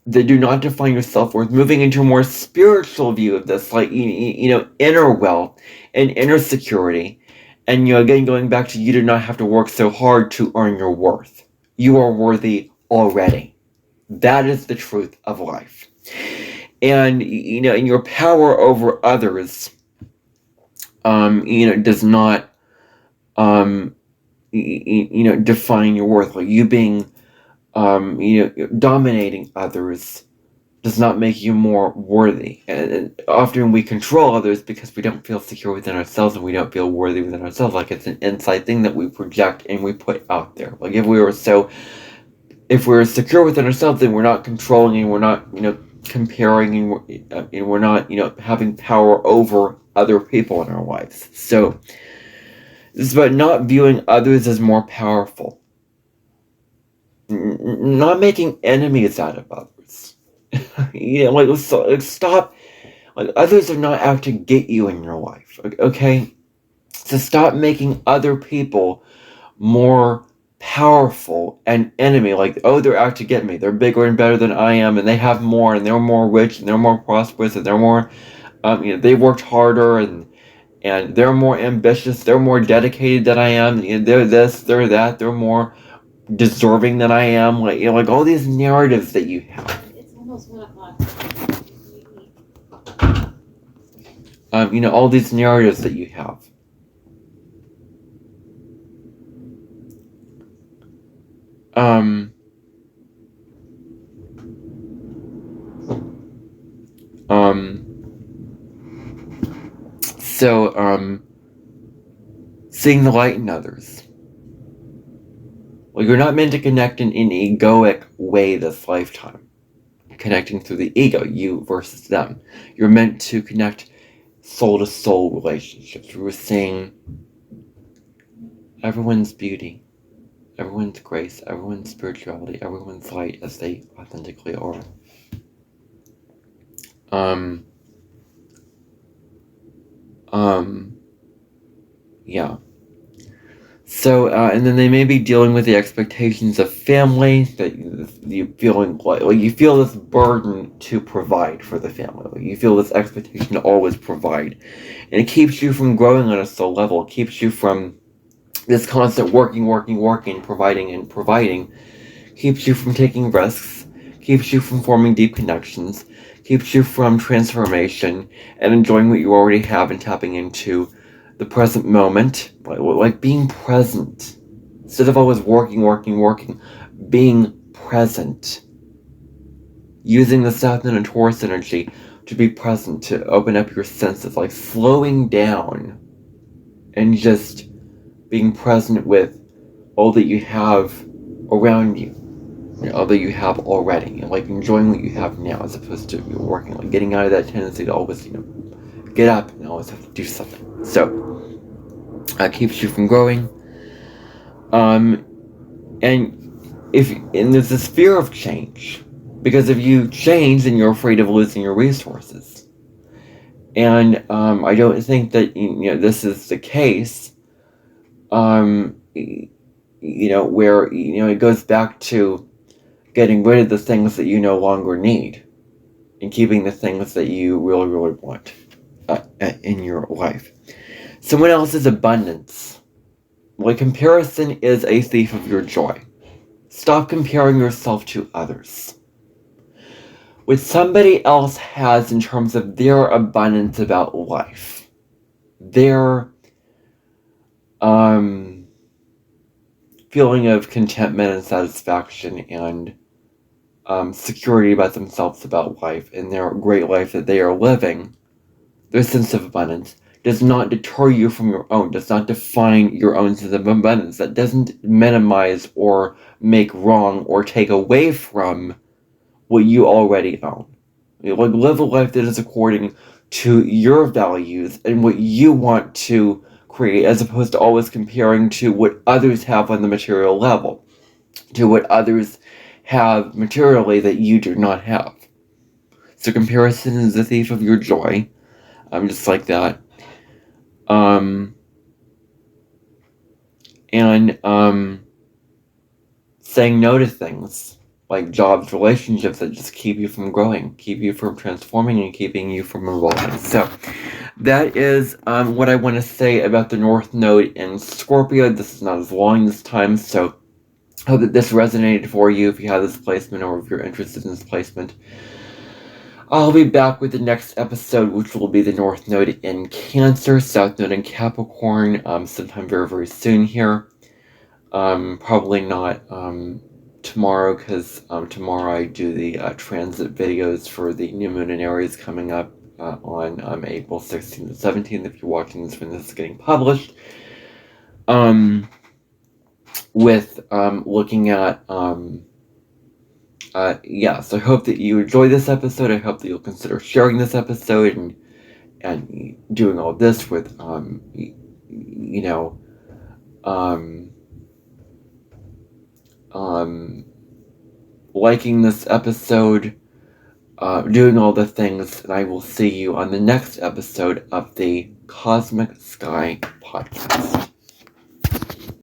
that do not define your self-worth. Moving into a more spiritual view of this, like, inner wealth and inner security. And, again, going back to, you do not have to work so hard to earn your worth. You are worthy already. That is the truth of life. And, and your power over others, does not, define your worth. Like, you being, dominating others does not make you more worthy. And often we control others because we don't feel secure within ourselves and we don't feel worthy within ourselves. Like, it's an inside thing that we project and we put out there. Like, if we're secure within ourselves, then we're not controlling and we're not, comparing and we're not, having power over other people in our lives. So it's about not viewing others as more powerful. Not making enemies out of others. Stop. Like, others are not out to get you in your life, okay? So stop making other people more powerful and enemy. Like, oh, they're out to get me. They're bigger and better than I am, and they have more, and they're more rich, and they're more prosperous, and they're more, they worked harder, and they're more ambitious, they're more dedicated than I am, they're this, they're that, they're more deserving than I am, like all these narratives that you have. It's almost 1 o'clock. All these narratives that you have. So, seeing the light in others. Well, you're not meant to connect in an egoic way this lifetime. Connecting through the ego, you versus them. You're meant to connect soul-to-soul relationships. We were seeing everyone's beauty, everyone's grace, everyone's spirituality, everyone's light as they authentically are. Yeah. So, and then they may be dealing with the expectations of family, that you feeling like you feel this burden to provide for the family. Like, you feel this expectation to always provide. And it keeps you from growing on a soul level. It keeps you from this constant working, providing. Keeps you from taking risks. Keeps you from forming deep connections. Keeps you from transformation and enjoying what you already have and tapping into the present moment, like being present. Instead of always working, being present. Using the Saturn and Taurus energy to be present, to open up your senses, like slowing down and just being present with all that you have around you, all that you have already, and like enjoying what you have now as opposed to working, like getting out of that tendency to always, get up and always have to do something. So that keeps you from growing. And there's this fear of change, because if you change, then you're afraid of losing your resources. And I don't think that this is the case. Where it goes back to getting rid of the things that you no longer need, and keeping the things that you really, really want in your life. Someone else's abundance. Like, comparison is a thief of your joy. Stop comparing yourself to others. What somebody else has in terms of their abundance about life, their feeling of contentment and satisfaction and security about themselves about life and their great life that they are living, their sense of abundance, does not deter you from your own, does not define your own sense of abundance. That doesn't minimize or make wrong or take away from what you already own. Live a life that is according to your values and what you want to create, as opposed to always comparing to what others have on the material level, to what others have materially that you do not have. So comparison is the thief of your joy. Just like that. And saying no to things like jobs, relationships that just keep you from growing, keep you from transforming, and keeping you from evolving. So that is what I want to say about the North Node in Scorpio. This is not as long this time, so I hope that this resonated for you if you have this placement or if you're interested in this placement. I'll be back with the next episode, which will be the North Node in Cancer, South Node in Capricorn, sometime very, very soon here. Probably not tomorrow, because tomorrow I do the transit videos for the new moon in Aries coming up on April 16th and 17th, if you're watching this when this is getting published. With looking at so I hope that you enjoy this episode. I hope that you'll consider sharing this episode and doing all this with liking this episode, doing all the things, and I will see you on the next episode of the Cosmic Sky Podcast.